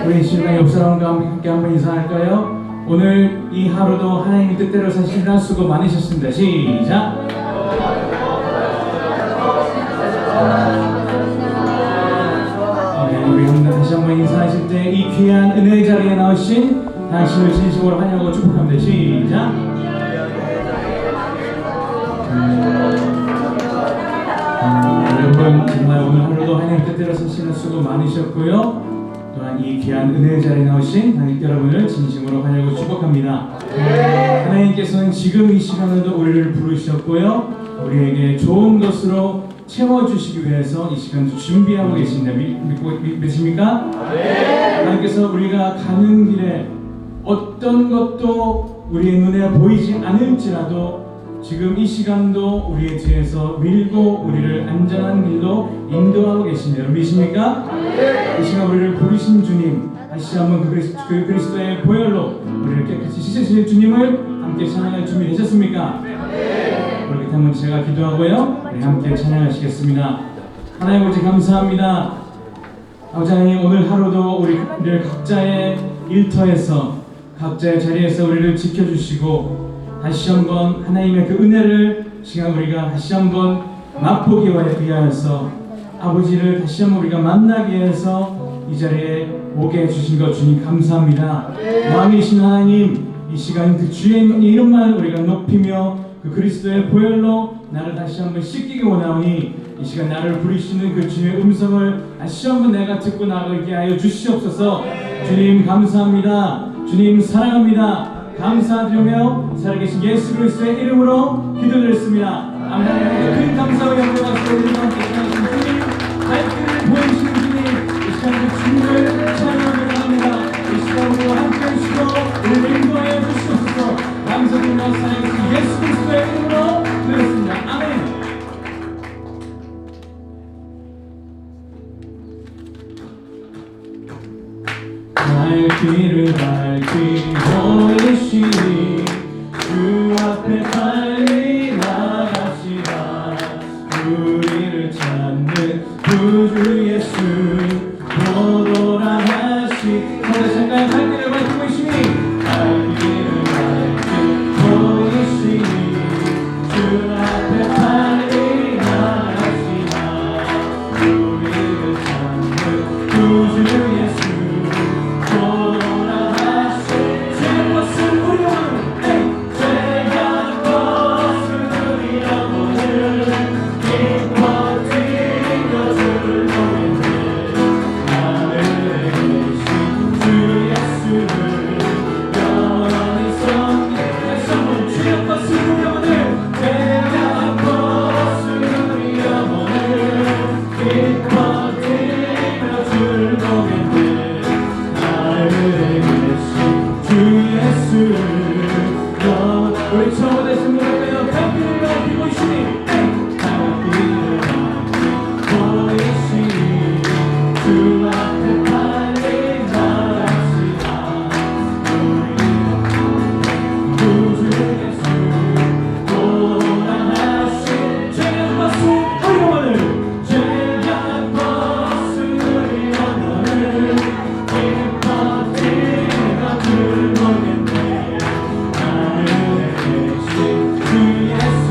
우리 신랑 옆 사람과 함께 한번 인사할까요? 오늘 이 하루도 하나님의 뜻대로 사시느라 수고 많으셨습니다. 시작! 우리 형님 다시 한번 인사하실 때 이 귀한 은혜의 자리에 나오신 당신을 진심으로 환영하고 축복합니다. 시작! 여러분 정말 오늘 하루도 하나님 뜻대로 사시는 수고 많으셨고요. 또한 이 귀한 은혜의 자리에 나오신 하나님 여러분을 진심으로 환영하고 축복합니다. 하나님께서는 지금 이 시간에도 우리를 부르셨고요. 우리에게 좋은 것으로 채워주시기 위해서 이 시간도 준비하고 계신다. 믿으십니까? 하나님께서 우리가 가는 길에 어떤 것도 우리의 눈에 보이지 않을지라도 지금 이 시간도 우리의 뒤에서 밀고 우리를 안전한 길로 인도하고 계신다. 믿으십니까? 이 시간 우리를 부르신 주님, 다시 한번 그 그리스도의 보혈로 우리를 깨끗이 씻으실 주님을 함께 찬양할 준비 되셨습니까? 그렇기 때문에 제가 기도하고요, 우리 함께 찬양하시겠습니다. 하나님 아버지 감사합니다. 아버지 하나님, 오늘 하루도 우리를 각자의 일터에서 각자의 자리에서 우리를 지켜주시고 다시 한번 하나님의 그 은혜를 시간 우리가 다시 한번 맛보기 위하여서 아버지를 다시 한번 우리가 만나기 위해서 이 자리에 오게 해주신 것 주님 감사합니다. 왕이신 하나님, 이 시간 그 주의 이름만 우리가 높이며 그 그리스도의 보혈로 나를 다시 한번 씻기기 원하오니 이 시간 나를 부르시는 그 주의 음성을 다시 한번 내가 듣고 나가게 하여 주시옵소서. 주님 감사합니다. 주님 사랑합니다. 감사드리며 살아계신 예수 그리스도의 이름으로 기도드렸습니다. 아멘. 큰 감사와 영광과 소리와 함께 하시는 주님, 갈 길을 보여주시는 주님, 이 시간 그 주님을 찬양하며 합니다. 이 시간 우리와 함께 하시고 우리를 인도하여 주시옵소서. 감사드리며 살아계신 예수 그리스도의 이름으로 드렸습니다. 아멘. 갈 길을 밝히고 계시니 주 앞에 빨리 나가시라. 우리를 찾는 구주 예수 보도라 하시. 잠깐 갈 길을 밝히고 계시니 갈 길을 밝히고 계시니 주 앞에 빨리 나가시라. 우리를 찾는 구주 예수 우리 처음 됐습니다. 갈 길을 밝히고 있으니 갈 길을 밝히고 있으니 주 앞에 빨리 나가시라. 구주 예수 돌아가신 죄악 벗은 우리 영혼을 죄악 벗은 우리 영혼을 기뻐 뛰며 들보겠네. 주 예수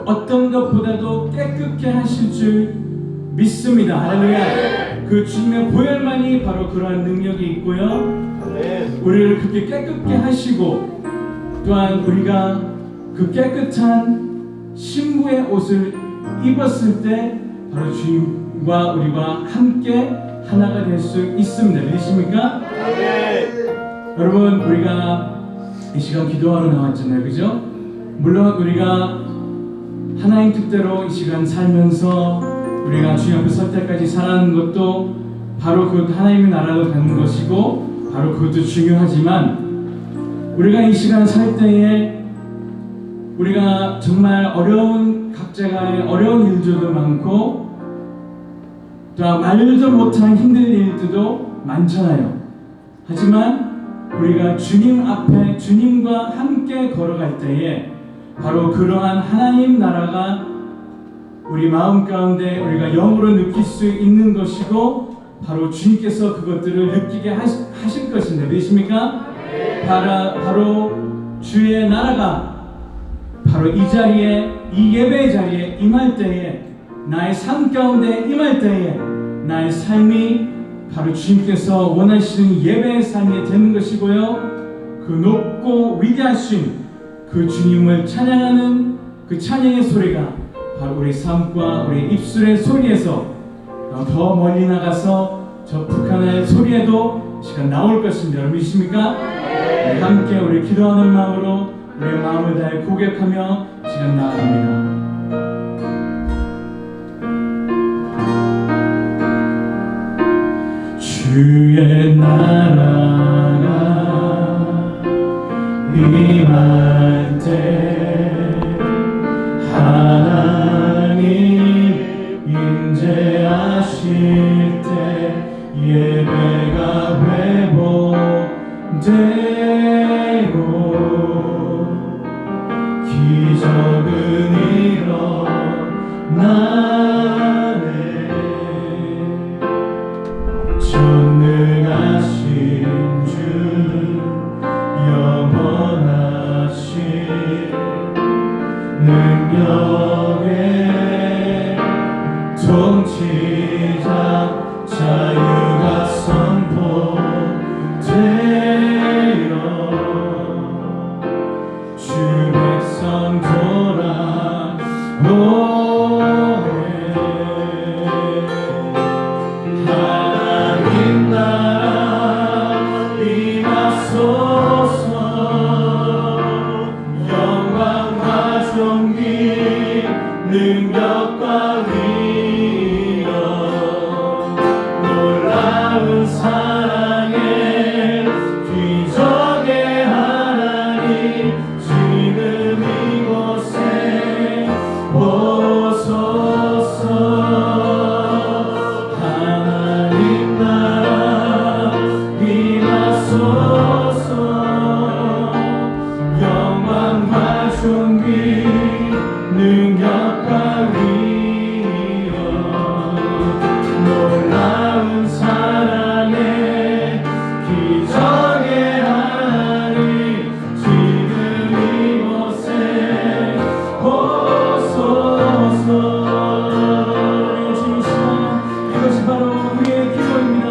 그 어떤 것보다도 깨끗게 하실 줄 믿습니다. 할렐루야. 그 주님의 보혈만이 바로 그러한 능력이 있고요. 우리를 그렇게 깨끗게 하시고 또한 우리가 그 깨끗한 신부의 옷을 입었을 때 바로 주님과 우리와 함께 하나가 될 수 있습니다. 믿으십니까? 여러분, 우리가 이 시간 기도하러 나왔잖아요, 그죠? 물론 우리가 하나님 뜻대로 이 시간 살면서 우리가 주님 앞에 설 때까지 살아가는 것도 바로 그 하나님의 나라로 가는 것이고 바로 그것도 중요하지만 우리가 이 시간 살 때에 우리가 정말 어려운 각자의 어려운 일들도 많고 또 말도 못한 힘든 일들도 많잖아요. 하지만 우리가 주님 앞에 주님과 함께 걸어갈 때에 바로 그러한 하나님 나라가 우리 마음 가운데 우리가 영으로 느낄 수 있는 것이고 바로 주님께서 그것들을 느끼게 하실 것인데 믿으십니까? 바로 주의 나라가 바로 이 자리에 이 예배의 자리에 임할 때에 나의 삶 가운데 임할 때에 나의 삶이 바로 주님께서 원하시는 예배의 삶이 되는 것이고요. 그 높고 위대하신 그 주님을 찬양하는 그 찬양의 소리가 바로 우리 삶과 우리 입술의 소리에서 더 멀리 나가서 저 북한의 소리에도 시간 나올 것입니다. 여러분 믿으십니까? 네, 함께 우리 기도하는 마음으로 우리의 마음을 다해 고백하며 시간 나아갑니다. 주의 나라가 임할 때 하나님 임재하실 때 예배가 회복되고 기적은 일어나네. 전능하신 주 영원하신 능력의 통치자 자유가 선포되어 주 백성 돌아오네. 하나님 나라 임하소서. 영광과 존귀 능력과 위엄 놀라운 사랑의 기적의 하나님 지금 이곳에 오소서. 하나님 나라 임하소서. 영광과 존귀 능력과 위엄 놀라운 사랑의 기적의 하나님 지금 이곳에 오소서. 이것이 바로 우리의 기도입니다.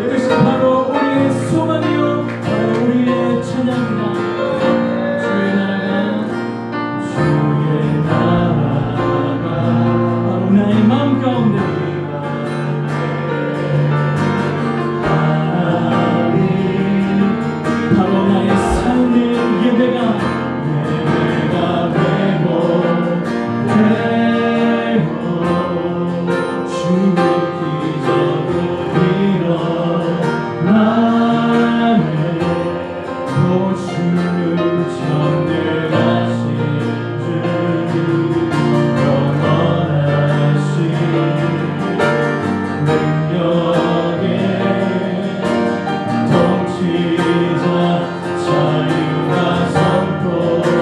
이것이 바로 우리의 소망이요 바로 우리의 찬양입니다. 주의 나라가 바로 나의 마음 가운데 하나님 바로 나의 삶의 예배가 회복되고 주의 기적을 일어나네. 오 주는 전능하신 주 영원하신 능력의 통치자 자유가 선포되네.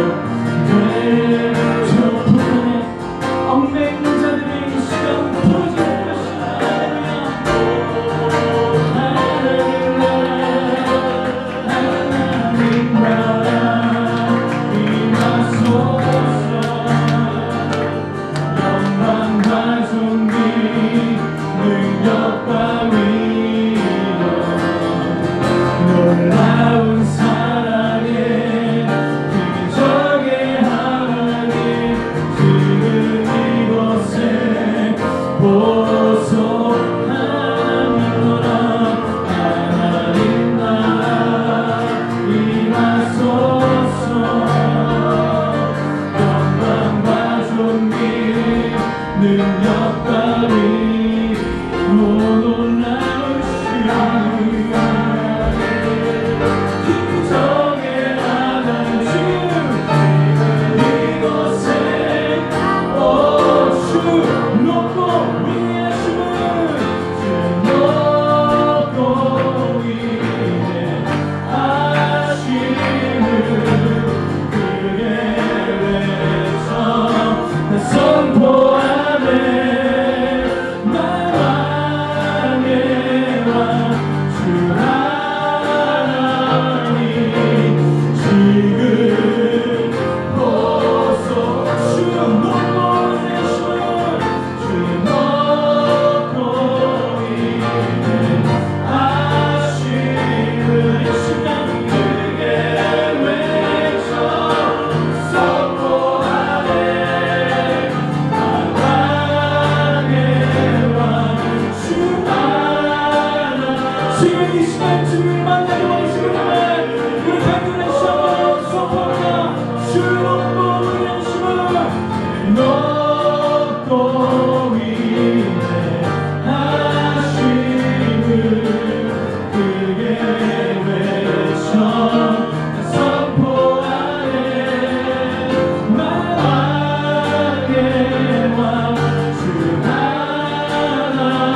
저 북한의 얽매이자들의 이 시간 풀어질 것이다. 하나님 나라 임하소서. 보소 하나님 나라 하나님 나라 임하소서 영광과 존귀 능력과 위로 놀라우시니 기적의 하나님 이곳에 주 높고 위하심은 주 높고 위하심은 크게 외쳐 선포하네 지금 이 시간 주님을 만나기 원하시는 우리 간절한 시험으로 선포합니다. 주 높고 위하심은 높고 위하심은 크게 외쳐 선포하네 만왕의 왕 주 하나님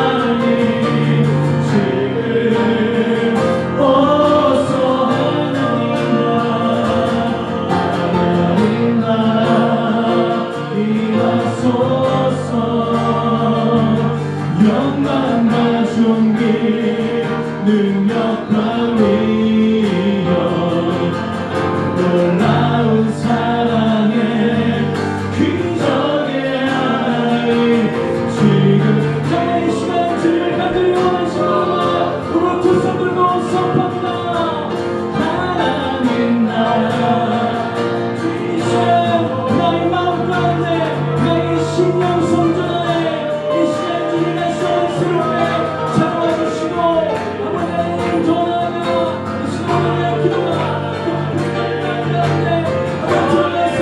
영광과 존귀 능력과 위력 놀라운 사랑의 기적의 하나님 지금 이 시간 주님을 간절히 원하시는 우리 두 손 들고 선포합니다. 하나님 나라 이 시간 나의 마음 가운데 나의 심령 성전에 이 시간 주님의 소원스럽게 찾아와 주시고 아버지 하나님 더 나아가 이 시간에 기도가 가운데 아버지 들어가서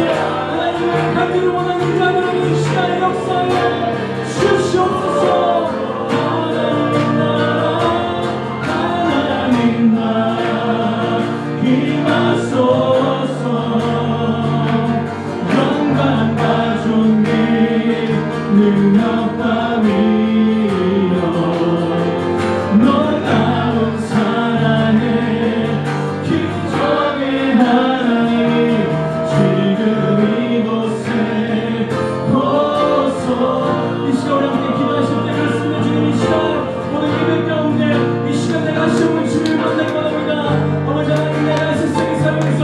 하나님을 간절히 원하는 자들은 이 시간에 역사하여 주시옵소서. 하나님 나라 하나님 나라 임하소서 영광과 존귀 능력과 위력 놀라운 사랑의 기적의 하나님 지금 이곳에 오소. 이 시간 우리 함께 기도하실 때 그렇습니다. 주님 이 시간 오늘 예배 가운데 이 시간 내가 시험을 주님을 만나기 원합니다. 아버지 하나님 내가 세상에 살면서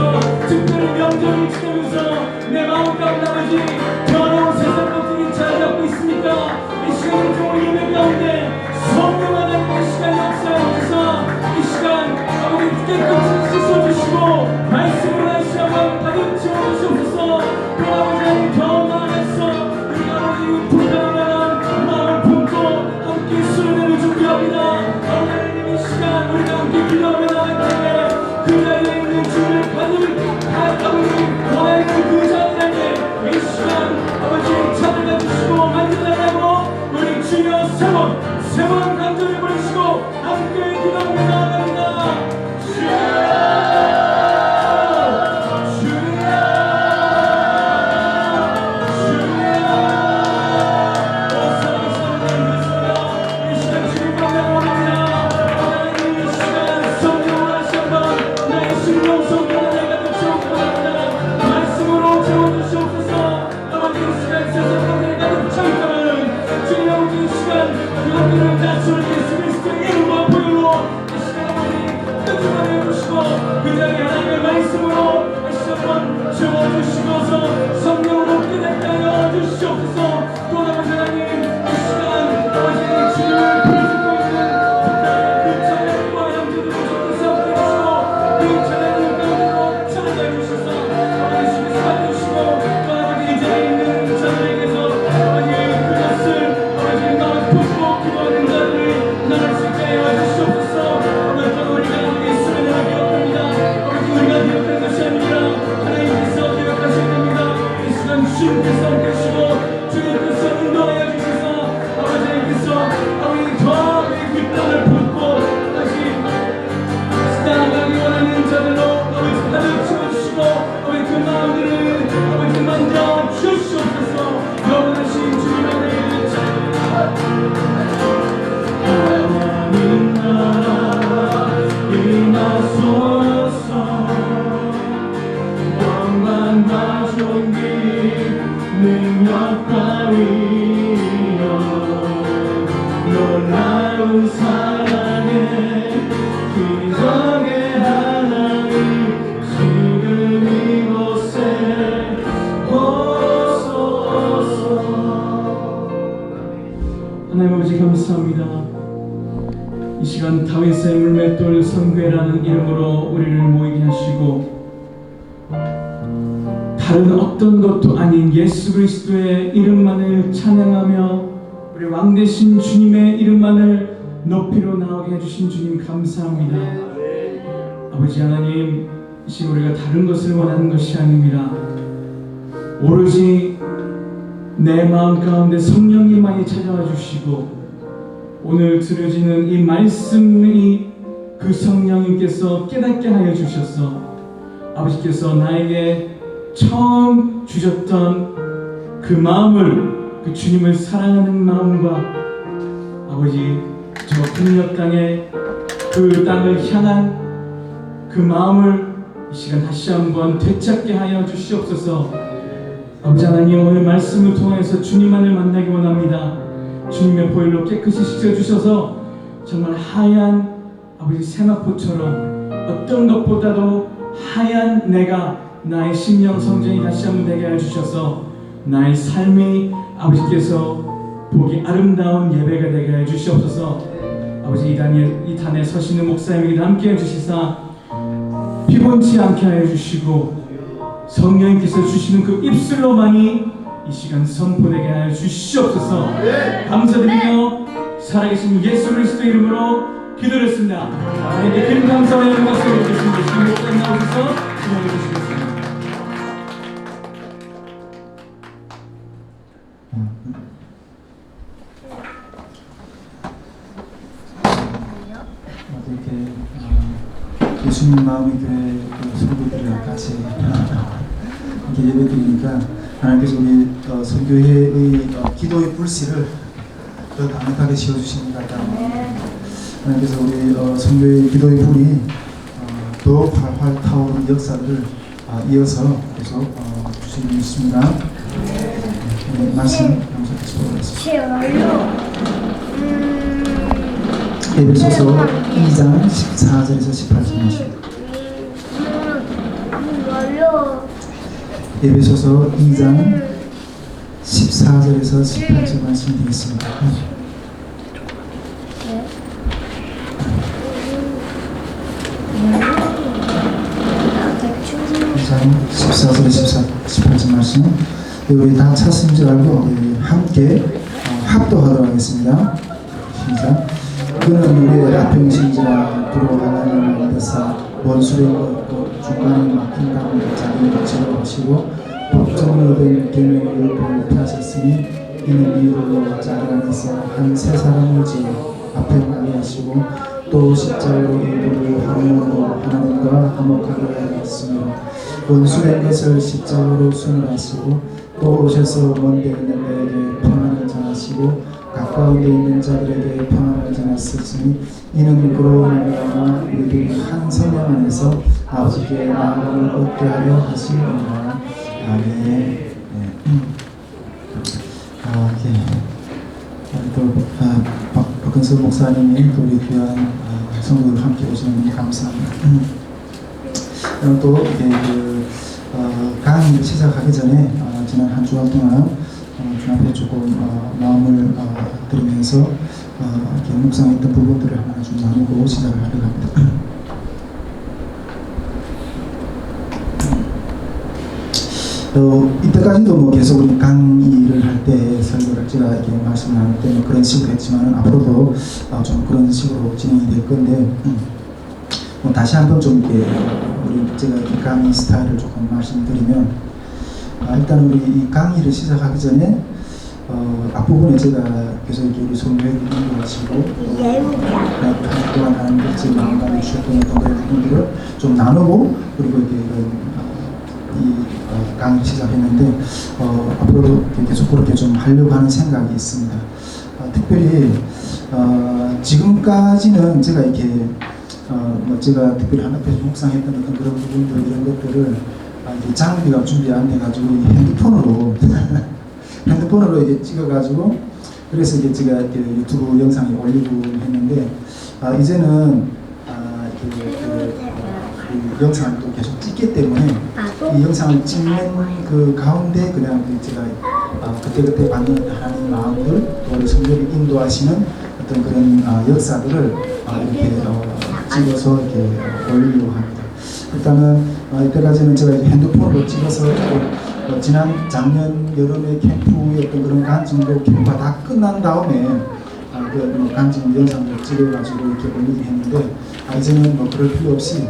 특별히 명절을 지내면서 내 마음 가운데 아버지 더러운 세상 것들이 자리 잡고 있습니까? 이 시간 우리 예배 가운데 성령 하나님의 시간 역사하셔서 이 시간 아버지 깨끗이 씻어주시고 말씀으로 다시 한번 가득 채워주시옵소서. 또 아버지 하나님 더 나아가서 우리 아버지 불편한 마음을 품고 함께 수련회를 준비합니다. 아버지 하나님 이 시간 우리가 함께 기도하며 나갈 때에 그 자리에 있는 주를 간절히 아버지 원하는 그 자들에게 이 시간 아버지 찾아가 주시고 만져달라고 우리 주여 세 번 간절히 부르시고 함께 기도하며 나아갑니다. 주여 하나위여 놀라운 사랑에 기적의 하나님 지금 이곳에 오소서. 하나님 아버지 감사합니다. 이 시간 다윗의 물맷돌 선교회라는 이름으로 우리를 모이게 하시고 다른 어떤 것도 아닌 예수 그리스도의 이름만을 찬양하며 우리 왕 되신 주님의 이름만을 높이로 나오게 해주신 주님 감사합니다. 아버지 하나님, 이 시간 우리가 다른 것을 원하는 것이 아닙니다. 오로지 내 마음 가운데 성령님만이 찾아와 주시고 오늘 들려지는 이 말씀이 그 성령님께서 깨닫게 하여 주셔서 아버지께서 나에게 처음 주셨던 그 마음을, 그 주님을 사랑하는 마음과 아버지 저 북녘 땅에 그 땅을 향한 그 마음을 이 시간 다시 한번 되찾게 하여 주시옵소서. 아버지 하나님, 오늘 말씀을 통해서 주님만을 만나기 원합니다. 주님의 보혈로 깨끗이 씻어주셔서 정말 하얀 아버지 세마포처럼 어떤 것보다도 하얀 내가 나의 심령 성전이 다시 한번 되게 해주셔서 나의 삶이 아버지께서 보기 아름다운 예배가 되게 해주시옵소서. 아버지 이 단에 서시는 목사님에게 함께 해주시사 피곤치 않게 해주시고 성령님께서 주시는 그 입술로만이 이 시간 선포되게 하여 주시옵소서. 감사드리며 살아계신 예수 그리스도 이름으로 기도했습니다. 하나님께 큰 감사와 영광을 드리겠습니다. 지금 목사님 나오셔서 기도해 주시겠습니다. 이렇게 예수님 마음의 교회 성도들과 같이 이렇게 예배드리니까 하나님께서 우리 선교회의 기도의 불씨를 더 강력하게 씌워주시는 것 같아요. 하나님께서 우리 선교회의 기도의 불이 더 활활 타오르는 역사를 이어서 계속 주시고 있습니다. 네, 말씀 감사드리겠습니다. 에베소서 2장 14절에서 18절 말씀. 에베소서 2장 14절에서 18절 말씀 드리겠습니다. 14절에 18절 말씀. 우리 다 찾으신 줄 알고 함께 합도하도록 하겠습니다. 시작. 그는 우리의 앞병신지라 두로 하나님을 믿으사 원수의 것 중간에 막힌 가운데 자기의 것을 하시고 법정을 얻은 계명을 펴셨으니 이는 이유로 자기 안에서 한 세 사람을 지어 앞에 나게 하시고 또 십자가로 이들을 화목으로 하나님과 화목하게 하였으며 원수된 것을 십자가로 순응하시고 또 오셔서 먼데 있는 자에게 평안을 전하시고 가까운 데 있는 자들에게 평안을 전하셨으니 이는 그로 말미암아 우리들이 한 성령 안에서 아버지께 마음을 얻게 하려 하시니라. 아멘. 또 박근수 목사님이 우리 귀한 성도들 함께 오시는 분 감사합니다. 또 강의를 시작하기 전에 지난 한 주간 동안 주님께 조금 마음을 드리면서 이렇게 묵상했던 부분들을 하나 좀 나누고 시작을 하려고 합니다. 이때까지도 뭐 계속 우리 강의를 할 때 설교를 제가 이렇게 말씀 나눌 때 그런 식으로 했지만 앞으로도 좀 그런 식으로 진행이 될 건데 뭐 다시 한번 좀 이렇게 우리 제가 이 강의 스타일을 조금 말씀드리면 일단 우리 이 강의를 시작하기 전에 앞부분에 제가 계속 이렇게 우리 성도회를 인도하시고 한 동안 하는 제 마음가짐 주셨던 그런 부분들을 좀 나누고 그리고 이렇게 이 강의 시작했는데 앞으로도 계속 그렇게 좀 하려고 하는 생각이 있습니다. 특별히 지금까지는 제가 이렇게 뭐 제가 특별히 하나님께서 묵상했던 어떤 그런 부분들 이런 것들을 장비가 준비 안 돼가지고 핸드폰으로 핸드폰으로 이게 찍어가지고 그래서 이게 제가 이렇게 유튜브 영상에 올리고 했는데 이제는 그 영상을 또 계속 찍기 때문에 이 영상을 찍는 그 가운데 그냥 제가 그때그때 받는 하나님 마음들 또 우리 성도를 인도하시는 어떤 그런 역사들을 이렇게 찍어서 이렇게 올리려고 합니다. 일단은 이때까지는 제가 이제 핸드폰으로 찍어서 지난 작년 여름에 캠프의 어떤 그런 간증도 캠프가 다 끝난 다음에 그 간증 영상을 찍어가지고 이렇게 올리긴 했는데 이제는 뭐 그럴 필요 없이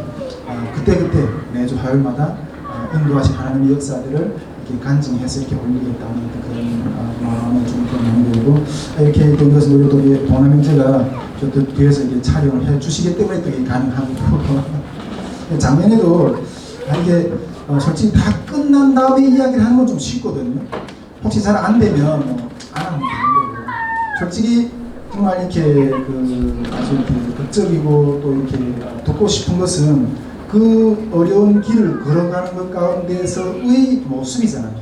그때그때 매주 화요일마다 인도하신 하나님의 역사들을 이렇게 간증해서 이렇게 올리겠다는 그런 마음을 좀 나누고 이렇게 된 것은 우리 또 동남형제가 저 뒤에서 이렇게 촬영을 해 주시기 때문에 또 이게 가능한 거고 작년에도 이게 솔직히 다 끝난 다음에 이야기를 하는 건 좀 쉽거든요. 혹시 잘 안 되면 안 하면 되는 거고 솔직히 정말 이렇게 아주 이렇게 극적이고 또 이렇게 듣고 싶은 것은 그 어려운 길을 걸어가는 것 가운데서의 모습이잖아요.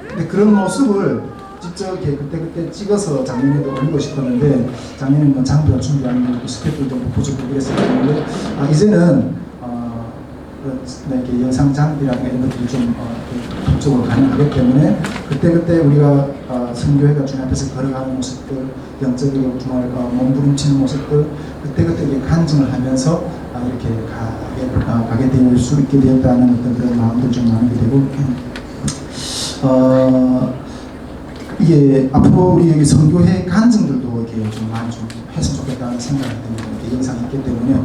근데 그런 모습을 직접 이렇게 그때 찍어서 작년에도 올리고 싶었는데 작년에는 뭐 장비가 준비 안 되고 스태프도 좀 부족하고 그랬었기 때문에 이제는 이렇게 영상 장비라든가 이런 것들이 좀 그쪽으로 가능하기 때문에 그때 우리가 선교회가 주님 앞에서 걸어가는 모습들, 영적으로 정말 몸부림치는 모습들, 그때 이렇게 간증을 하면서 이렇게 가게 될 수 있게 되었다는 어떤 그런 마음들 좀 나누게 되고, 이게 앞으로 우리 여기 선교회 간증들도 이렇게 좀 많이 좀 했으면 좋겠다는 생각이 듭니다. 이렇게 영상이 있기 때문에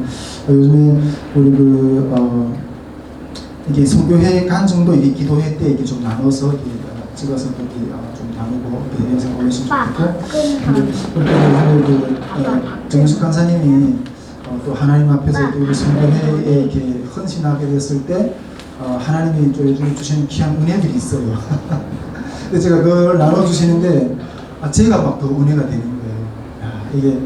요즘에 우리 이게 선교회 간증도 이게 기도회 때 이렇게 좀 나눠서 이렇게 찍어서 이렇게 좀 나누고 영상 올렸으면 좋겠고, 그런데 정윤숙 간사님이 또 하나님 앞에서 우리 선교회에 이렇게 헌신하게 됐을 때 하나님이 주시는 귀한 은혜들이 있어요. 근데 제가 그걸 나눠주시는데 제가 막 더 은혜가 되는 거예요. 이게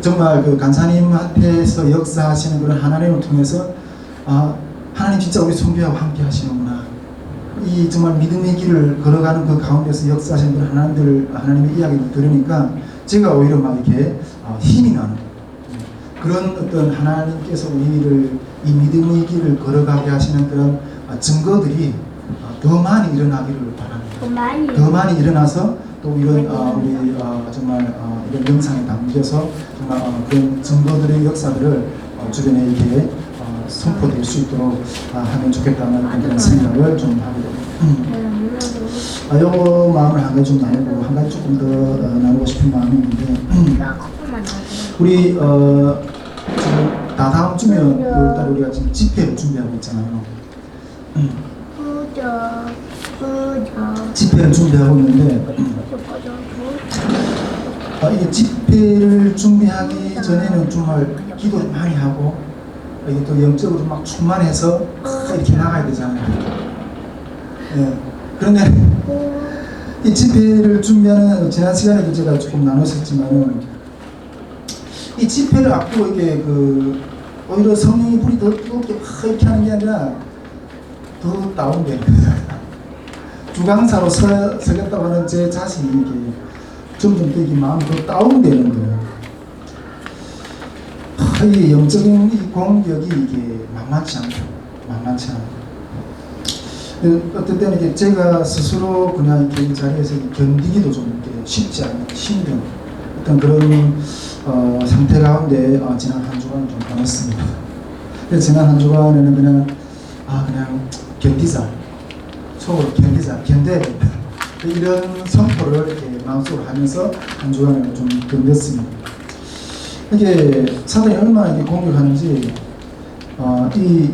정말 그 간사님한테서 역사하시는 그런 하나님을 통해서 하나님 진짜 우리 선교하고 함께 하시는구나. 이 정말 믿음의 길을 걸어가는 그 가운데서 역사하시는 그런 하나님의 이야기를 들으니까 제가 오히려 막 이렇게 힘이 나는 그런 어떤 하나님께서 우리를 이 믿음의 길을 걸어가게 하시는 그런 증거들이 더 많이 일어나기를 바랍니다. 더 많이 일어나서 또 이런 우리 정말 이런 영상에 담겨서 정말 그런 증거들의 역사들을 주변에 이렇게 선포될 수 있도록 하면 좋겠다는 그런 생각을 좀 하게 됩니다. 요 마음을 한 가지 좀 나누고 한 가지 조금 더 나누고 싶은 마음이 있는데 우리 지금 다음 주면 6월달 우리가 지금 집회를 준비하고 있잖아요. 집회를 준비하고 있는데 이게 집회를 준비하기 전에는 정말 기도를 많이 하고 이게 또 영적으로 막 충만해서 이렇게 나가야 되잖아요. 예. 그런데 이 집회를 준비하는 지난 시간에도 제가 조금 나눴었지만 이 집회를 앞두고 이게 오히려 성령의 불이 더 뜨겁게 이렇게 하는 게 아니라 더 다운돼요. 주강사로 서겠다고 하는 제 자신이 이게 점점 더 마음이 더 다운되는 거예요. 이 영적인 이 공격이 이게 만만치 않죠. 어떨 때는 이게 제가 스스로 그냥 이렇게 이 자리에서 견디기도 좀 이렇게 쉽지 않은 힘든 어떤 그런 상태 가운데 지난 한 주간 좀 보냈습니다. 그래서 지난 한 주간에는 그냥 견디자, 속으로 견뎌야 된다. 이런 선포를 이렇게 마음속으로 하면서 한 주간을 좀 견뎠습니다. 이게 사단이 얼마나 이렇게 공격하는지 이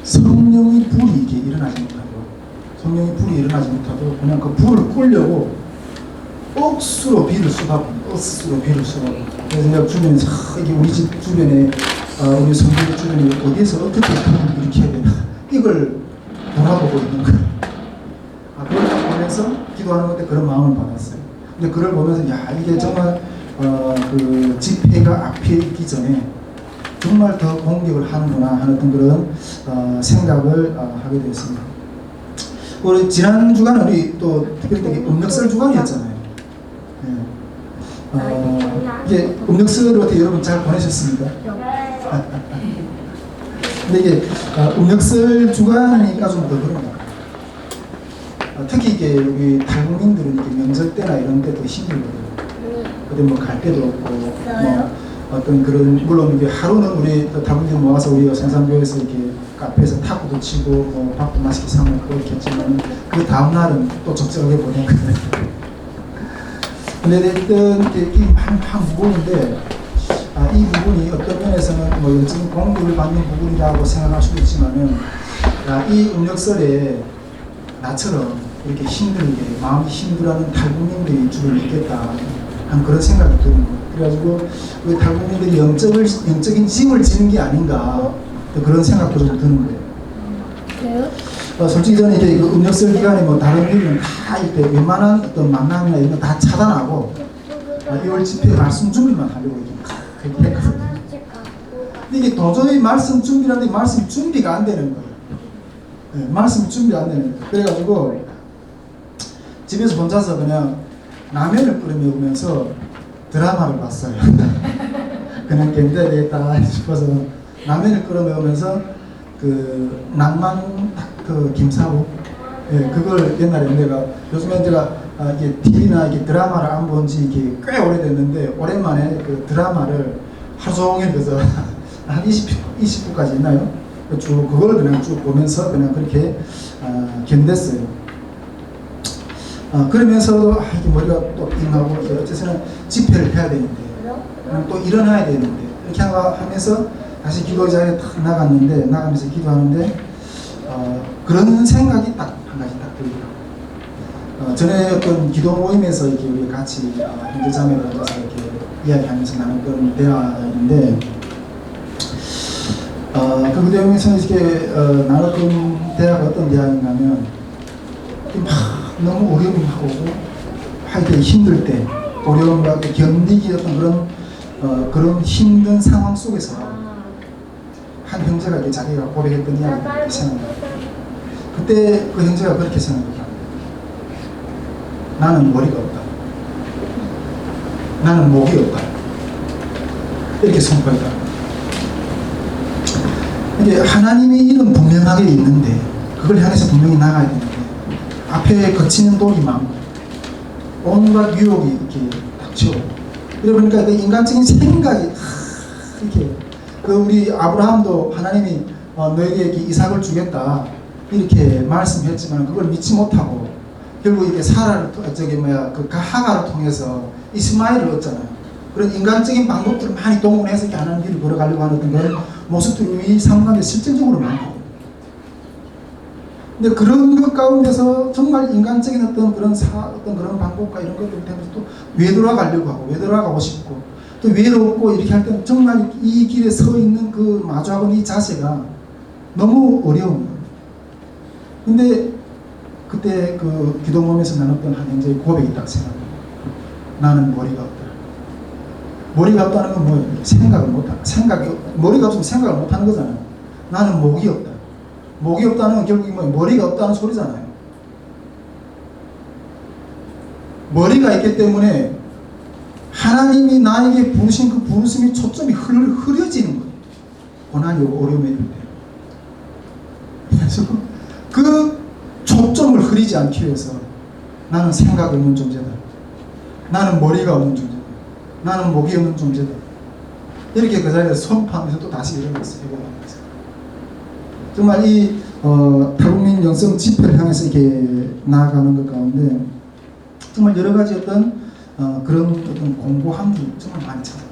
성령의 불이 이렇게 일어나지 못하고 그냥 그 불을 끄려고 억수로 비를 쏟아고 그래서 내가 주변에서 이게 우리 집 주변에 우리 성도들 주변에 어디에서 어떻게 불을 일으켜야 되나 이걸 돌아보고 있는 거예요. 그걸 보면서 기도하는 것때 그런 마음을 받았어요. 근데 그걸 보면서 이게 정말 그 집회가 앞에 있기 전에 정말 더 공격을 하는구나 하는 어떤 그런 생각을 하게 되었습니다. 우리 지난 주간은 우리 또 특별히 음력설 주간이었잖아요. 이게 음력설을 어떻게 여러분 잘 보내셨습니까? 근데 이게 음력설 주간이니까 좀 더 그런 것 같아요. 특히 이게 우리 탈북민들은 이렇게 명절 때나 이런 때도 힘들거든요. 그때 뭐 갈 데도 없고 뭐 어떤 그런 물론 이게 하루는 우리 탈북민들 모아서 우리 성산교에서 이렇게 카페에서 탁구도 치고 뭐 밥도 맛있게 사 먹고 이렇게 했지만 그 다음 날은 또 적절하게 보내거든요. 근데 일단 이 한 부분인데 이 부분이 어떤 면에서는 뭐 지금 공급을 받는 부분이라고 생각할 수도 있지만은 이 음력설에 나처럼 이렇게 힘들게 마음이 힘들어하는 탈북민들이 주로 있겠다 하는 그런 생각이 드는 거예요. 그래가지고 우리 탈북민들이 영적인 짐을 지는 게 아닌가 그런 생각도 좀 드는 거예요. 그래요? 솔직히 저는 이게 그 음력설 기간에 뭐 다른 일은 다 이렇게 웬만한 어떤 만남이나 이런 거 다 차단하고 2월 집회 말씀 준비만 하려고 이렇게 했거든요. 근데 이게 도저히 말씀 준비라는데 말씀 준비가 안 되는 거예요. 네, 말씀 준비 안 되는 거예요. 그래가지고 집에서 혼자서 그냥 라면을 끓여 먹으면서 드라마를 봤어요. 그냥 견뎌야 되겠다 싶어서 라면을 끓여 먹으면서 그 낭만 그 김사부 그걸 옛날에 내가 요즘에 제가 이게 TV나 이게 드라마를 안 본 지 이게 꽤 오래됐는데 오랜만에 그 드라마를 하루 종일 그래서 한 20부까지 있나요? 쭉 그걸 그냥 쭉 보면서 그냥 그렇게 견뎠어요. 그러면서도 이게 머리가 또 띵하고 어째서는 집회를 해야 되는데 또 일어나야 되는데 이렇게 하면서 다시 기도 자리에 탁 나가면서 기도하는데 그런 생각이 딱 한 가지 딱 들더라고요. 전에 어떤 기도 모임에서 이렇게 우리 같이 형제자매를 앉아서 이렇게 이야기하면서 나눴던 대화인데 그 대화에서 이렇게 나눴던 대화가 어떤 대화인가 하면 막 너무 어려움이 막 오고 할 때 힘들 때 어려움과 견디기 어떤 그런 힘든 상황 속에서 한 형제가 이렇게 자기가 고백했던 이야기를 생각합니다. 그때 그 형제가 그렇게 생각합니다. 나는 머리가 없다. 나는 목이 없다. 이렇게 선포했다. 이게 하나님의 일은 분명하게 있는데 그걸 향해서 분명히 나가야 되는데 앞에 거치는 돌이 많고 온갖 유혹이 이렇게 닥쳐오고 그러니까 그 인간적인 생각이 이렇게 그 우리 아브라함도 하나님이 너에게 이삭을 주겠다 이렇게 말씀했지만 그걸 믿지 못하고 결국 이게 사라를 그 하가를 통해서 이스마엘을 얻잖아요. 그런 인간적인 방법들을 많이 동원해서 이렇게 하나님 길을 걸어가려고 하는 그런 모습들이 우리 삶 가운데 실질적으로 많거든요. 근데 그런 것 가운데서 정말 인간적인 어떤 그런 방법과 이런 것들 때문에 또 외돌아가려고 하고 외돌아가고 싶고 또 외롭고 이렇게 할 때는 정말 이 길에 서 있는 그 마주하는 이 자세가 너무 어려운 거예요. 근데 그때 그 기도 모임에서 나눴던 한 형제의 고백이 딱 생각나요. 나는 머리가 없다. 머리가 없다는 건 뭐예요? 생각을 못한다. 머리가 없으면 생각을 못하는 거잖아요. 나는 목이 없다. 목이 없다는 건 결국 뭐예요? 머리가 없다는 소리잖아요. 머리가 있기 때문에 하나님이 나에게 부르신 그 부르심이 초점이 흐려지는 거예요. 고난이 오고 어려움이 있을 때. 그래서 그 초점을 흐리지 않기 위해서 나는 생각 없는 존재다. 나는 머리가 없는 존재다. 나는 목이 없는 존재다. 이렇게 그 자리에서 선포하면서 또 다시 일어났어요. 정말 이 탈북민 영성 집회를 향해서 이렇게 나아가는 것 가운데 정말 여러 가지 어떤 그런 어떤 공고함이 정말 많이 찾아요.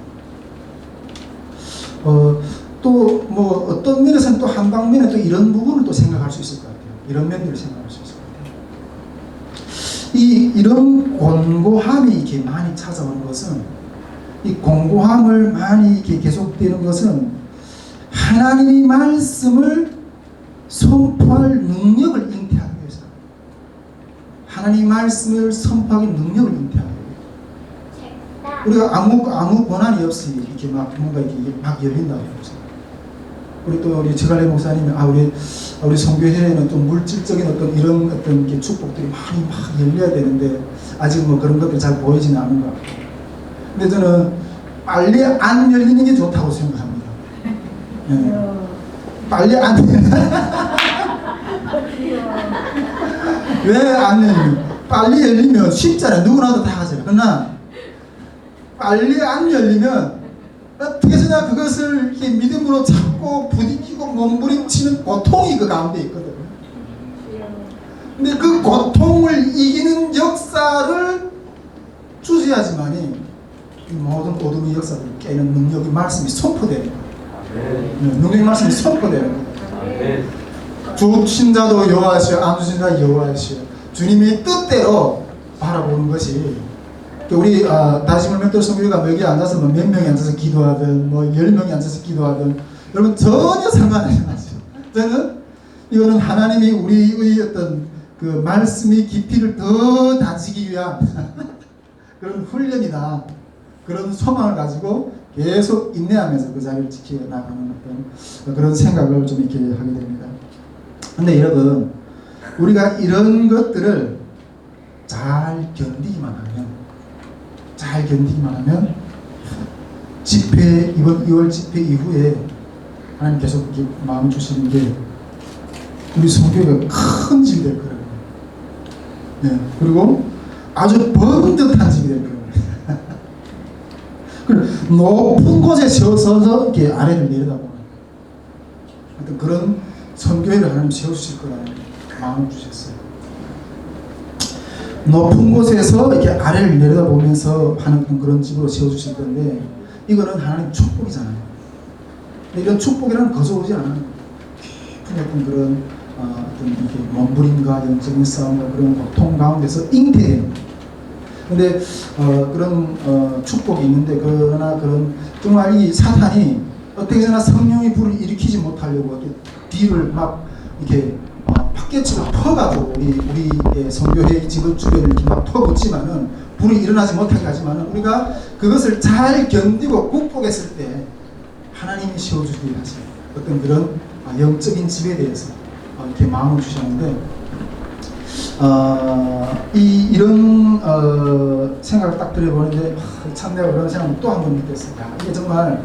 또 뭐 어떤 면에서는 또 한 방면에 또 이런 부분을 또 생각할 수 있을 것 같아요. 이런 면들을 생각할 수 있을 것 같아요. 이런 공고함이 이렇게 많이 찾아오는 것은 이 공고함을 많이 이렇게 계속되는 것은 하나님의 말씀을 선포할 능력을 잉태하기 위해서 하나님의 말씀을 선포하기 능력을 잉태하기 위해서 우리가 아무 고난이 없이 이렇게 막 뭔가 이렇게 막 열린다고 해보세요. 우리 또 우리 저갈래 목사님이 우리 성교회에는 좀 물질적인 이런 게 축복들이 많이 막 열려야 되는데 아직 뭐 그런 것들이 잘 보이지는 않은 것 같아요. 근데 저는 빨리 안 열리는 게 좋다고 생각합니다. 네. 빨리 안 열리는 왜 안 열리는? 빨리 열리면 쉽잖아요. 누구나도 다 하잖아요. 그러나 빨리 안 열리면 어떻게서나 그것을 이렇게 믿음으로 잡고 부딪히고 몸부림치는 고통이 그 가운데 있거든요. 근데 그 고통을 이기는 역사를 주셔야지만이 모든 어둠의 역사들을 깨는 능력의 말씀이 선포되는 거예요. 능력의 말씀이 선포되는 거예요. 주신자도 여호와시요 안 주신자 여호와시요. 주님의 뜻대로 바라보는 것이 우리 다시금 맷돌 성교회가 여기 앉아서 뭐 몇 명이 앉아서 기도하든 뭐 10명이 앉아서 기도하든 여러분 전혀 상관이 안 나죠. 저는 이거는 하나님이 우리의 어떤 그 말씀의 깊이를 더 다지기 위한 그런 훈련이다. 그런 소망을 가지고 계속 인내하면서 그 자리를 지켜나가는 어떤 그런 생각을 좀 이렇게 하게 됩니다. 근데 여러분, 우리가 이런 것들을 잘 견디기만 하면 집회, 이번 2월 집회 이후에 하나님 계속 이렇게 마음 주시는 게 우리 성교회가 큰 집이 될 거라고. 네, 그리고 아주 번듯한 집이 될 거라고. 높은 곳에 서서 이렇게 아래를 내려다보는 어떤 그런 성교회를 하나님 세우실 거라는 마음을 주셨어요. 높은 곳에서 이렇게 아래를 내려다보면서 하는 그런 집으로 세워주실 건데 이거는 하나님 축복이잖아요. 이런 축복이라는 거저오지 않아요. 깊은 어떤 그런 어떤 이게 몸부림과 영적인 싸움과 그런 고통 가운데서 잉태되는 거예요. 근데 그런 축복이 있는데 그러나 그런 정말 이 사탄이 어떻게 해서나 성령의 불을 일으키지 못하려고 이렇게 뒤를 막 이렇게 팟캐치로 퍼가지고 우리의 성교회의 집을 주변을 이렇게 막 퍼붓지만은 불이 일어나지 못하게 하지만은 우리가 그것을 잘 견디고 극복했을 때 하나님이 세워주기 위해서 어떤 그런 영적인 집에 대해서 이렇게 마음을 주셨는데 이런 생각을 딱 들어보는데 참 내가 그런 생각을 또 한 번 느꼈습니다. 이게 정말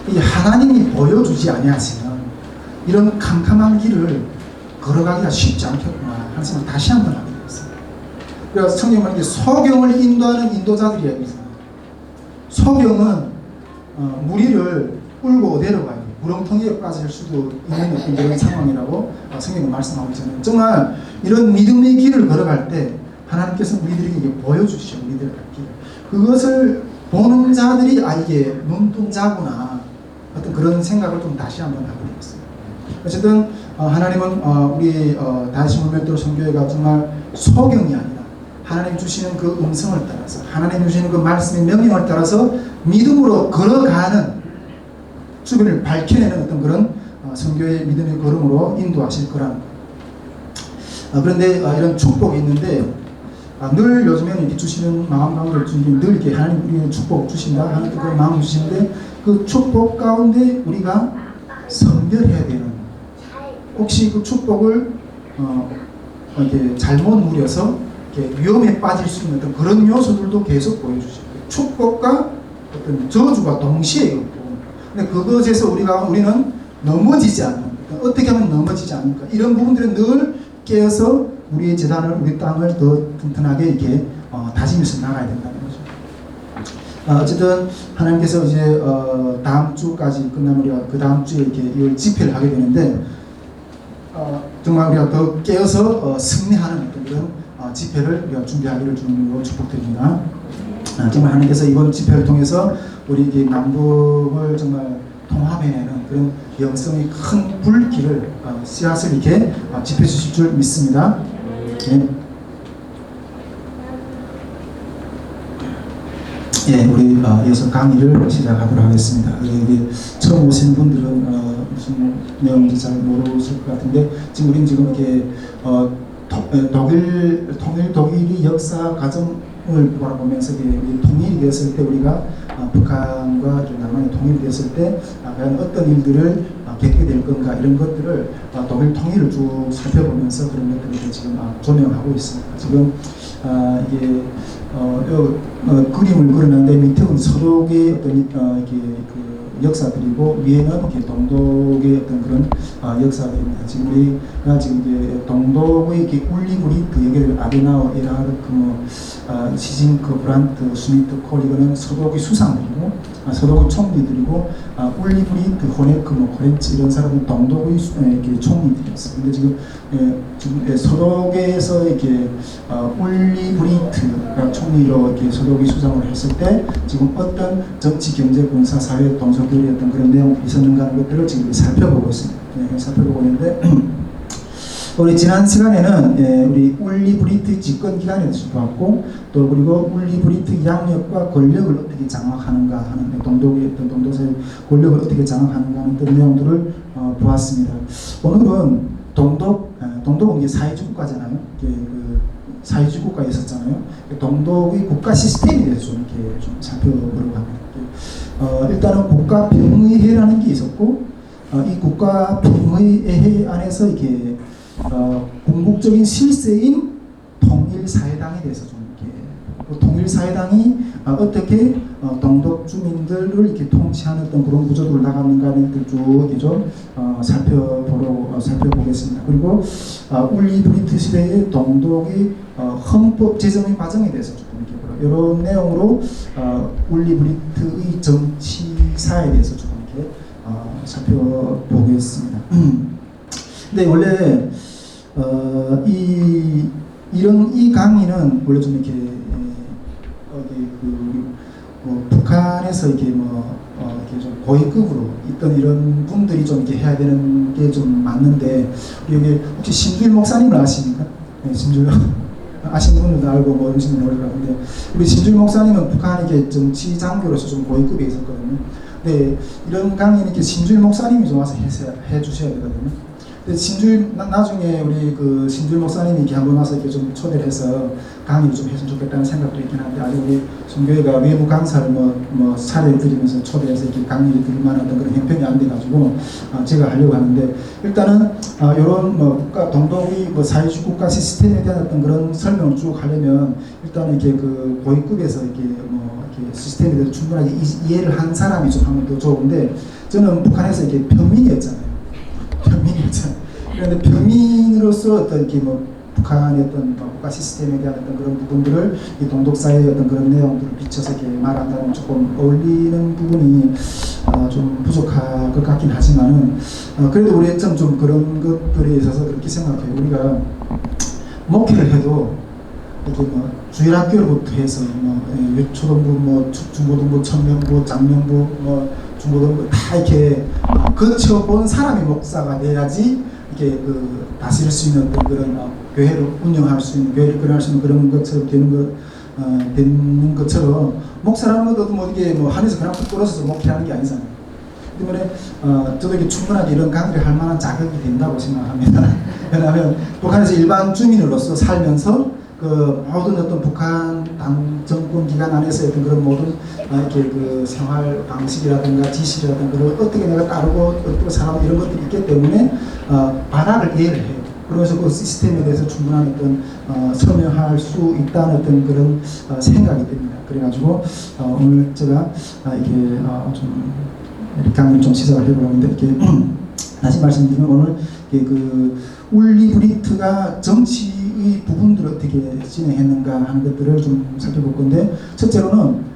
이 하나님이 보여주지 아니하시면 이런 캄캄한 길을 걸어가기가 쉽지 않겠구나 하는 생각을 다시 한 번 하게 되었어요. 그래서 성경은 소경을 인도하는 인도자들이라고 있어요. 소경은 무리를 끌고 내려가야 돼요. 무렁텅이에 빠질 수도 있는 어떤 그런 상황이라고 성경은 말씀하고 있잖아요. 정말 이런 믿음의 길을 걸어갈 때 하나님께서 우리들에게 보여주시죠. 우리들의 길. 그것을 보는 자들이 이게 눈동자구나 어떤 그런 생각을 좀 다시 한번 하게 되었어요. 어쨌든 하나님은 우리 다시금 맷돌 성교회가 정말 소경이 아니라 하나님 주시는 그 음성을 따라서 하나님 주시는 그 말씀의 명령을 따라서 믿음으로 걸어가는 주변을 밝혀내는 어떤 그런 성교의 믿음의 걸음으로 인도하실 거라는 거예요. 그런데 이런 축복이 있는데 늘 요즘에는 이렇게 주시는 마음 가운데 늘 이렇게 하나님 우리는 축복 주신다 하는 그런 마음을 주시는데 그 축복 가운데 우리가 선별해야 되는 혹시 그 축복을 이렇게 잘못 누려서 이렇게 위험에 빠질 수 있는 어떤 그런 요소들도 계속 보여주시고 축복과 어떤 저주가 동시에 있고 근데 그것에서 우리는 넘어지지 않는 어떻게 하면 넘어지지 않을까 이런 부분들은 늘 깨어서 우리의 재단을 우리 땅을 더 튼튼하게 이렇게 다지면서 나가야 된다는 거죠. 어쨌든 하나님께서 이제 다음 주까지 끝나면 우리가 그 다음 주에 이렇게 이 집회를 하게 되는데 정말 우리가 더 깨어서 승리하는 어떤 그런 집회를 우리가 준비하기를 주님으로 축복드립니다. 정말 하나님께서 이번 집회를 통해서 우리 이 남북을 정말 통합해내는 그런 영성의 큰 불길을 씨앗을 이렇게 집해 주실 줄 믿습니다. 네. 예, 우리 이어서 강의를 시작하도록 하겠습니다. 여기 처음 오신 분들은 무슨 내용인지 잘 모르실 것 같은데 지금 우리는 지금 이렇게 독일의 역사 과정을 바라보면서 통일이 되었을 때 우리가 북한과 남한이 통일이 됐을 때 과연 어떤 일들을 겪게 될 건가 이런 것들을 독일 통일을 쭉 살펴보면서 그런 것들을 지금 조명하고 있습니다. 지금 이게 그림을 그려놨는데 밑에는 서독의 어떤 이게 그 역사들이고 위에는 이렇게 동독의 어떤 그런 역사들입니다. 지금 우리가 지금 이제 동독의 이렇게 울리브리트 여기를 아데나워, 에라르크, 시징크, 브란트, 스미트, 콜 이거는 서독의 수상들이고 서독의 총리들이고 울리브리트, 호네크, 코렌츠 이런 사람은 동독의 이렇게 총리들이었어요. 근데 지금 서독에서 이렇게 울리브리트가 총리로 이렇게 서독의 수상을 했을 때 지금 어떤 정치, 경제, 군사, 사회, 동서교리 어떤 그런 내용들이 있었는가 하는 것들을 지금 살펴보고 있습니다. 살펴보고 있는데 우리 지난 시간에는 우리 울리브리트 집권 기간에 대해서 봤고 또 그리고 울리브리트 양력과 권력을 어떻게 장악하는가 하는 동독의 어떤 동독의 권력을 어떻게 장악하는가 하는 그런 내용들을 보았습니다. 오늘은 동독은 이게 사회주의 국가잖아요. 그 사회주의 국가에 있었잖아요. 동독의 국가 시스템에 대해서 좀 이렇게 좀 살펴보려고 합니다. 일단은 국가병의회라는 게 있었고 이 국가병의회 안에서 이렇게 궁극적인 실세인 통일사회당에 대해서 좀 이렇게 통일사회당이 어떻게 동독 주민들을 이렇게 통치하는 어떤 그런 구조들을 나가는가를 쭉 이렇게 좀 살펴보겠습니다. 그리고 울리브리트 시대의 동독의 헌법 제정의 과정에 대해서 조금 이렇게 이런 내용으로 울리브리트의 정치사에 대해서 조금 이렇게 살펴보겠습니다. 근데 원래 이 강의는 원래 좀 이렇게 북한에서 이렇게 이렇게 좀 고위급으로 있던 이런 분들이 좀 이렇게 해야 되는 게 좀 맞는데 여기 혹시 신주일 목사님을 아십니까? 네, 신주일 아시는 분들도 알고 모르시는 분들도 알고 근데 우리 신주일 목사님은 북한 이렇게 정치 장교로서 좀 고위급에 있었거든요. 네, 이런 강의는 이렇게 신주일 목사님이 좀 와서 해 주셔야 되거든요. 신주일 나중에 우리 그 신주일 목사님이 이렇게 한번 와서 이렇게 좀 초대를 해서 강의를 좀 했으면 좋겠다는 생각도 있긴 한데 아직 우리 선교회가 외부 강사를 사례를 드리면서 초대해서 이렇게 강의를 드릴 만한 그런 형편이 안 돼가지고 제가 하려고 하는데 일단은 이런 국가 동독의 사회주의 국가 시스템에 대한 어떤 그런 설명을 쭉 하려면 일단은 이렇게 그 고위급에서 이렇게 이렇게 시스템에 대해서 충분하게 이해를 한 사람이 좀 하면 더 좋은데 저는 북한에서 이렇게 평민이었잖아요. 그런데 평민으로서 어떤 이렇게 북한의 어떤 국가 시스템에 대한 어떤 그런 부분들을 이 동독사의 어떤 그런 내용들을 비춰서 이렇게 말한다면 조금 어울리는 부분이 좀 부족할 것 같긴 하지만은 그래도 우리 좀 그런 것들에 있어서 그렇게 생각해요. 우리가 목회를 해도 이렇게 주일학교로부터 해서 초등부, 중고등부, 천명부, 장명부, 중고등부 다 이렇게 거쳐본 사람이 목사가 돼야지 이렇게 다스릴 수 있는 그런 교회를 운영할 수 있는 교회를 끌어갈 수 있는 그런 것처럼 되는 것처럼 목사라는 것도 이게 하늘에서 그냥 뚝 떨어져서 목회하는 게 아니잖아요. 때문에 저도 이게 충분하게 이런 강의를 할 만한 자격이 된다고 생각합니다. 왜냐하면 북한에서 일반 주민으로서 살면서 그 모든 어떤 북한 당 정권 기관 안에서 어떤 그런 모든 이렇게 그 생활 방식이라든가 지식이라든가 그걸 어떻게 내가 따르고 어떻게 살아고 이런 것들이 있기 때문에 바닥을 이해를 해요. 그래서 그 시스템에 대해서 충분한 어떤 설명할 수 있다는 어떤 그런 생각이 듭니다. 그래가지고 오늘 제가 이렇게 좀 강의를 좀 시작을 해보려고 하는데 이렇게 다시 말씀드리면 오늘 그 울리브리트가 정치의 부분들을 어떻게 진행했는가 하는 것들을 좀 살펴볼 건데 첫째로는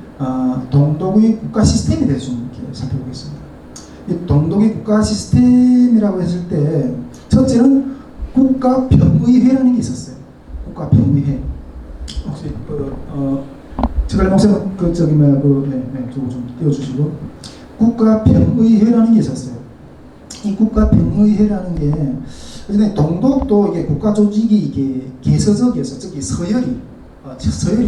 동독의 국가 시스템에 대해서 좀 이렇게 살펴보겠습니다. 이 동독의 국가 시스템이라고 했을 때 첫째는 국가병의회라는 게 있었어요. 국가병의회. 혹시 제가 목사님 저거 좀 띄워주시고 국가병의회라는 게 있었어요. 이 국가병의회라는 게 동독도 이게 국가 조직이 이게 개서적이어서 저기 서열이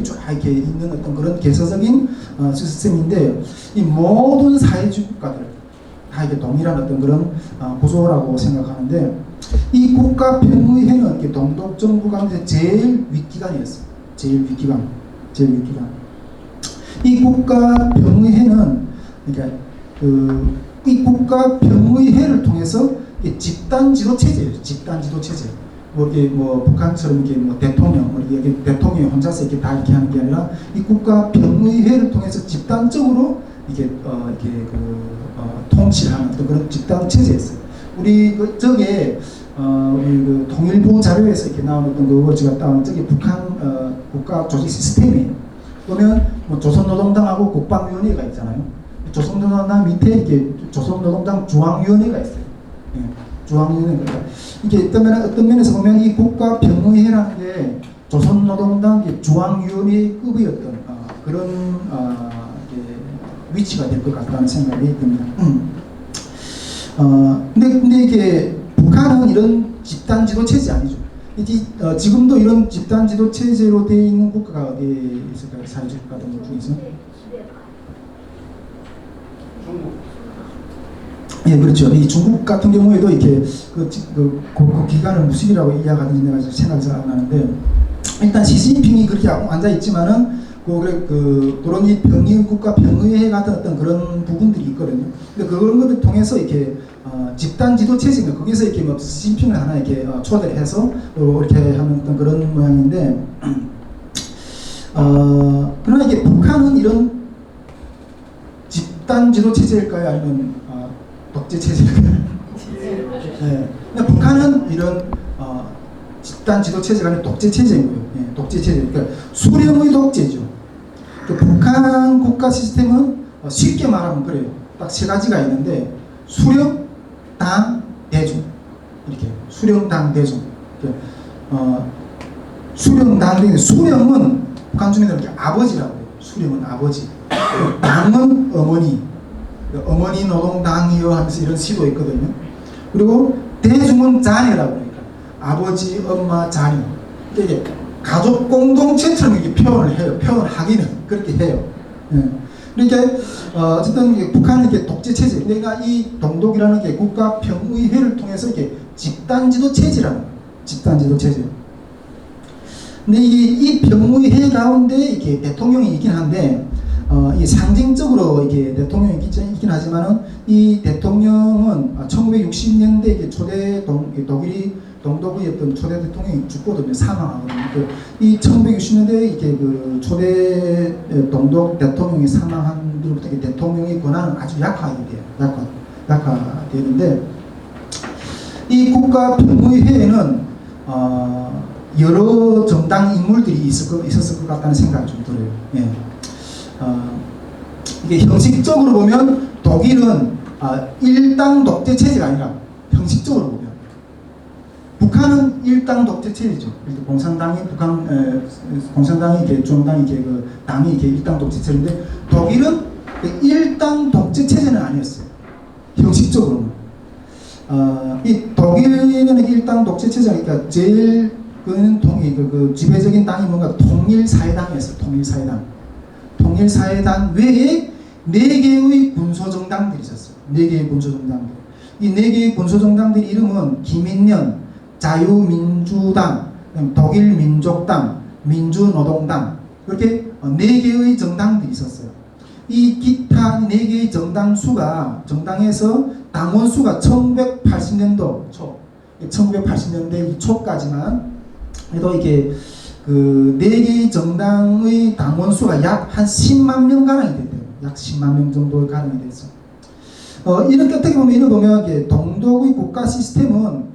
쫙 이렇게 있는 어떤 그런 개서적인 시스템인데 이 모든 사회주의 국가들 다 이게 동일한 어떤 그런 구조라고 생각하는데 이 국가병의회는 이렇게 동독 정부 가운데 제일 윗기관이었어요. 제일 윗기관. 이 국가병의회는 그러니까 이 국가 병의회를 통해서 집단 지도 체제예요. 집단 지도 체제. 뭐 이게 뭐 북한처럼 이게 뭐 대통령, 여기 대통령이 혼자서 이렇게 다 이렇게 하는 게 아니라 이 국가 병의회를 통해서 집단적으로 이게 통치하는 그런 집단 체제였어요. 우리 저게 우리 통일부 자료에서 이렇게 나오는 그 워즈가 따온 저기 북한 국가 조직 시스템이에요. 보면 뭐 조선노동당하고 국방위원회가 있잖아요. 조선노동당 밑에 이렇게 조선노동당 중앙위원회가 있어요. 예, 중앙위원회가 이게 어떤 면에서 보면 이 국가병의회라는 게 조선노동당 중앙위원회급의 어떤 그런 위치가 될 것 같다는 생각이 듭니다. 근데 이게 북한은 이런 집단 지도 체제 아니죠. 지금도 이런 집단 지도 체제로 되어 있는 국가가 어디에 있을까요? 사회주의 국가 등 중에서? 중국. 예, 그렇죠. 이 중국 같은 경우에도 이렇게 그 기간을 무슨이라고 이야기하는지 내가 생각이 잘 안 나는데, 일단 시진핑이 그렇게 앉아 있지만은 그런 이 국가 병의회 같은 어떤 그런 부분들이 있거든요. 근데 그런 것을 통해서 이렇게 집단 지도 체제인가 거기서 이렇게 뭐 시진핑을 하나 이렇게 초대를 해서 이렇게 하는 어떤 그런 모양인데, 그러나 이게 북한은 이런 집단 지도 체제일까요? 아니면 독재 체제일까요? 네. 근데 북한은 이런 집단 지도 체제가 아니라 독재 체제이고요. 예, 독재 체제. 그러니까 수령의 독재죠. 북한 국가 시스템은 쉽게 말하면 그래요. 딱 세 가지가 있는데 수령, 당, 대중 이렇게 수령, 당, 대중. 수령, 당, 대중. 수령은 북한 주민들은 이렇게 아버지라고 해요. 수령은 아버지. 당은 어머니. 어머니 노동당이요 하면서 이런 시도 있거든요. 그리고 대중은 자녀라고 그러니까 아버지, 엄마, 자녀. 이게 가족 공동체처럼 이렇게 표현을 해요. 표현하기는 그렇게 해요. 예. 그러니까 어쨌든 북한은 이렇게 독재 체제. 내가 이 동독이라는 게 국가 병의회를 통해서 이렇게 집단 지도 체제라는 거예요. 집단 지도 체제. 근데 이 병의회 가운데 이렇게 대통령이 있긴 한데 이 상징적으로 이게 대통령이 있긴 하지만은 이 대통령은 1960년대 초대 독일이 동독의 어떤 초대 대통령이 죽거든요. 사망하거든요. 이 1960년대 이렇게 그 초대 동독 대통령이 사망한 뒤부터 대통령의 권한은 아주 약하게 돼요. 약화되는데 이 국가병의회에는 여러 정당 인물들이 있었을 것 같다는 생각이 좀 들어요. 예. 이게 형식적으로 보면 독일은 일당 독재 체제가 아니라 형식적으로 보면 북한은 일당 독재 체제죠. 공산당이 공산당이 이렇게 중당이 이렇게 그 당이 이렇게 일당 독재 체제인데 독일은 일당 독재 체제는 아니었어요. 형식적으로는. 이 독일은 일당 독재 체제니까 제일 그 지배적인 당이 뭔가 통일사회당이었어요. 통일사회당 외에 4개의 군소정당들이 있었어요. 4개의 군소정당들. 이 4개의 군소정당들의 이름은 김인년, 자유민주당, 독일민족당, 민주노동당 이렇게 4개의 정당들이 있었어요. 이 기타 4개의 정당에서 당원 수가 1980년도 초, 1980년대 초까지만 해도 이게 그 4개의 정당의 당원 수가 약 한 10만 명 가량이 됐대요. 약 10만 명 정도 가량이 됐어. 이렇게 어떻게 보면 동독의 국가 시스템은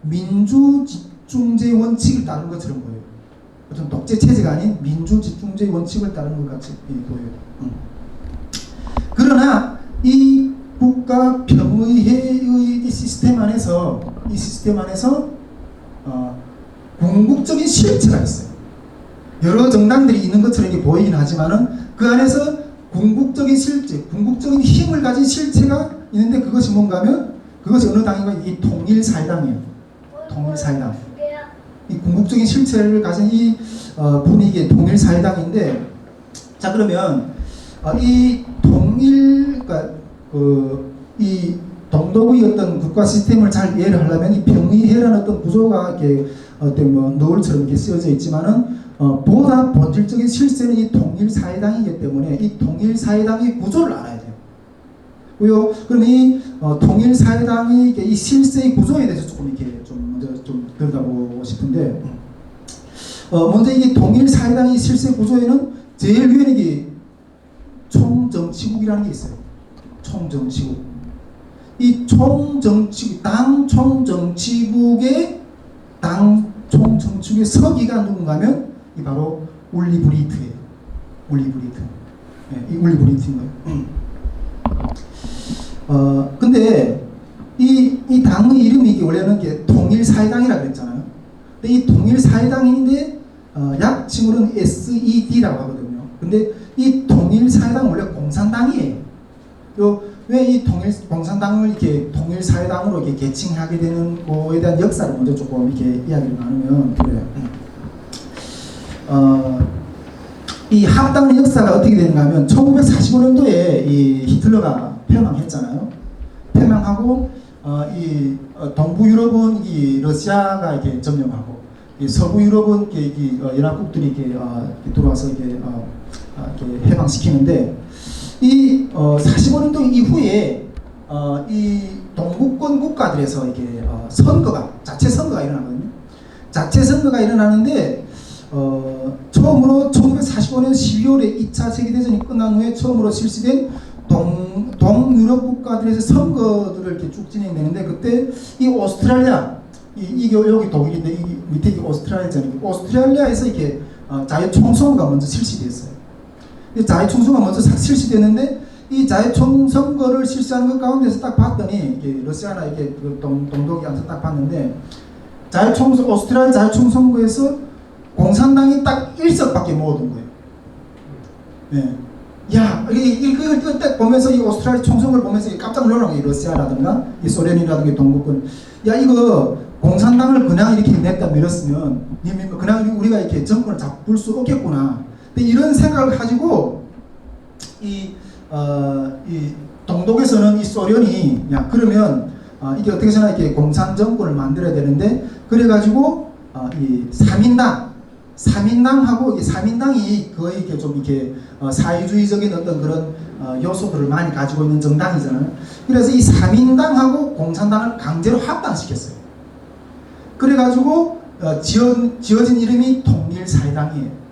민주 집중제 원칙을 따르는 것처럼 보여요. 어떤 독재 체제가 아닌 민주 집중제 원칙을 따르는 것 같이 보여요. 그러나 이 국가 병의회의 이 시스템 안에서 궁극적인 실체가 있어요. 여러 정당들이 있는 것처럼 이렇게 보이긴 하지만은 그 안에서 궁극적인 실체, 궁극적인 힘을 가진 실체가 있는데 그것이 뭔가 하면 그것이 어느 당인가 이 통일사회당이에요. 통일사회당. 이 궁극적인 실체를 가진 이 분위기의 통일사회당인데, 자 그러면 이 그러니까 이 동독의 어떤 국가 시스템을 잘 이해를 하려면 이 병의회라는 어떤 구조가 이렇게 어떤 너울처럼 이렇게 쓰여져 있지만은 보다 본질적인 실체는 이 통일사회당이기 때문에 이 통일사회당의 구조를 알아야 돼요. 고요. 그럼 이 통일사회당이 이 실세의 구조에 대해서 조금 이렇게 좀 먼저 좀 들여다보고 싶은데, 먼저 이 통일사회당의 실세 구조에는 제일 위에는 이게 총정치국이라는 게 있어요. 총정치국. 이 총정치국, 당 총정치국의 당 총정치국의 서기가 누군가면 이 바로 울리 브리트예요. 울리 브리트. 네, 이 울리 브리트인 거예요. 근데 이 당의 이름이 이게 원래는 이게 통일사회당이라고 그랬잖아요. 근데 이 통일사회당인데 약칭으로는 SED라고 하거든요. 근데 이 통일사회당은 원래 공산당이에요. 왜 이 공산당을 이렇게 통일사회당으로 이렇게 개칭하게 되는 거에 대한 역사를 먼저 조금 이렇게 이야기를 나누면 그래요. 이 합당의 역사가 어떻게 되는가 하면 1945년도에 이 히틀러가 패망했잖아요. 패망하고 이 동부 유럽은 이 러시아가 이렇게 점령하고 이 서부 유럽은 이 연합국들이 이렇게 들어와서 이렇게 해방시키는데 이 45년도 이후에 이 동구권 국가들에서 이게 자체 선거가 일어나거든요. 자체 선거가 일어나는데 처음으로 1945년 12월에 2차 세계대전이 끝난 후에 처음으로 실시된 동유럽 국가들에서 선거들을 이렇게 쭉 진행되는데, 그때 이 오스트랄리아, 이게 여기 독일인데 이 밑에 이게 오스트랄리아잖아요. 오스트랄리아에서 이렇게 자유총선거가 먼저 실시됐어요. 자유총선거가 먼저 실시됐는데 이 자유총선거를 실시하는 것 가운데서 딱 봤더니 이게 러시아나 이게 동독이 앉아서 딱 봤는데 오스트랄리아 자유총선거에서 공산당이 딱 1석밖에 못 얻은 거예요. 네. 야, 이걸 딱 보면서 이 오스트랄리아 총선거를 보면서 깜짝 놀란 거예요. 러시아라든가 이 소련이라든가 동구권. 야, 이거 공산당을 그냥 이렇게 냈다 밀었으면 그냥 우리가 이렇게 정권을 잡을 수 없겠구나. 근데 이런 생각을 가지고 이 동독에서는 이 소련이 야, 그러면 이게 어떻게 해서나 이렇게 공산 정권을 만들어야 되는데, 그래가지고 이 3인당하고 이 3인당이 거의 이렇게 좀 이렇게 사회주의적인 어떤 그런 요소들을 많이 가지고 있는 정당이잖아요. 그래서 이 3인당하고 공산당을 강제로 합당시켰어요. 그래가지고 지어진 이름이 통일사회당이에요.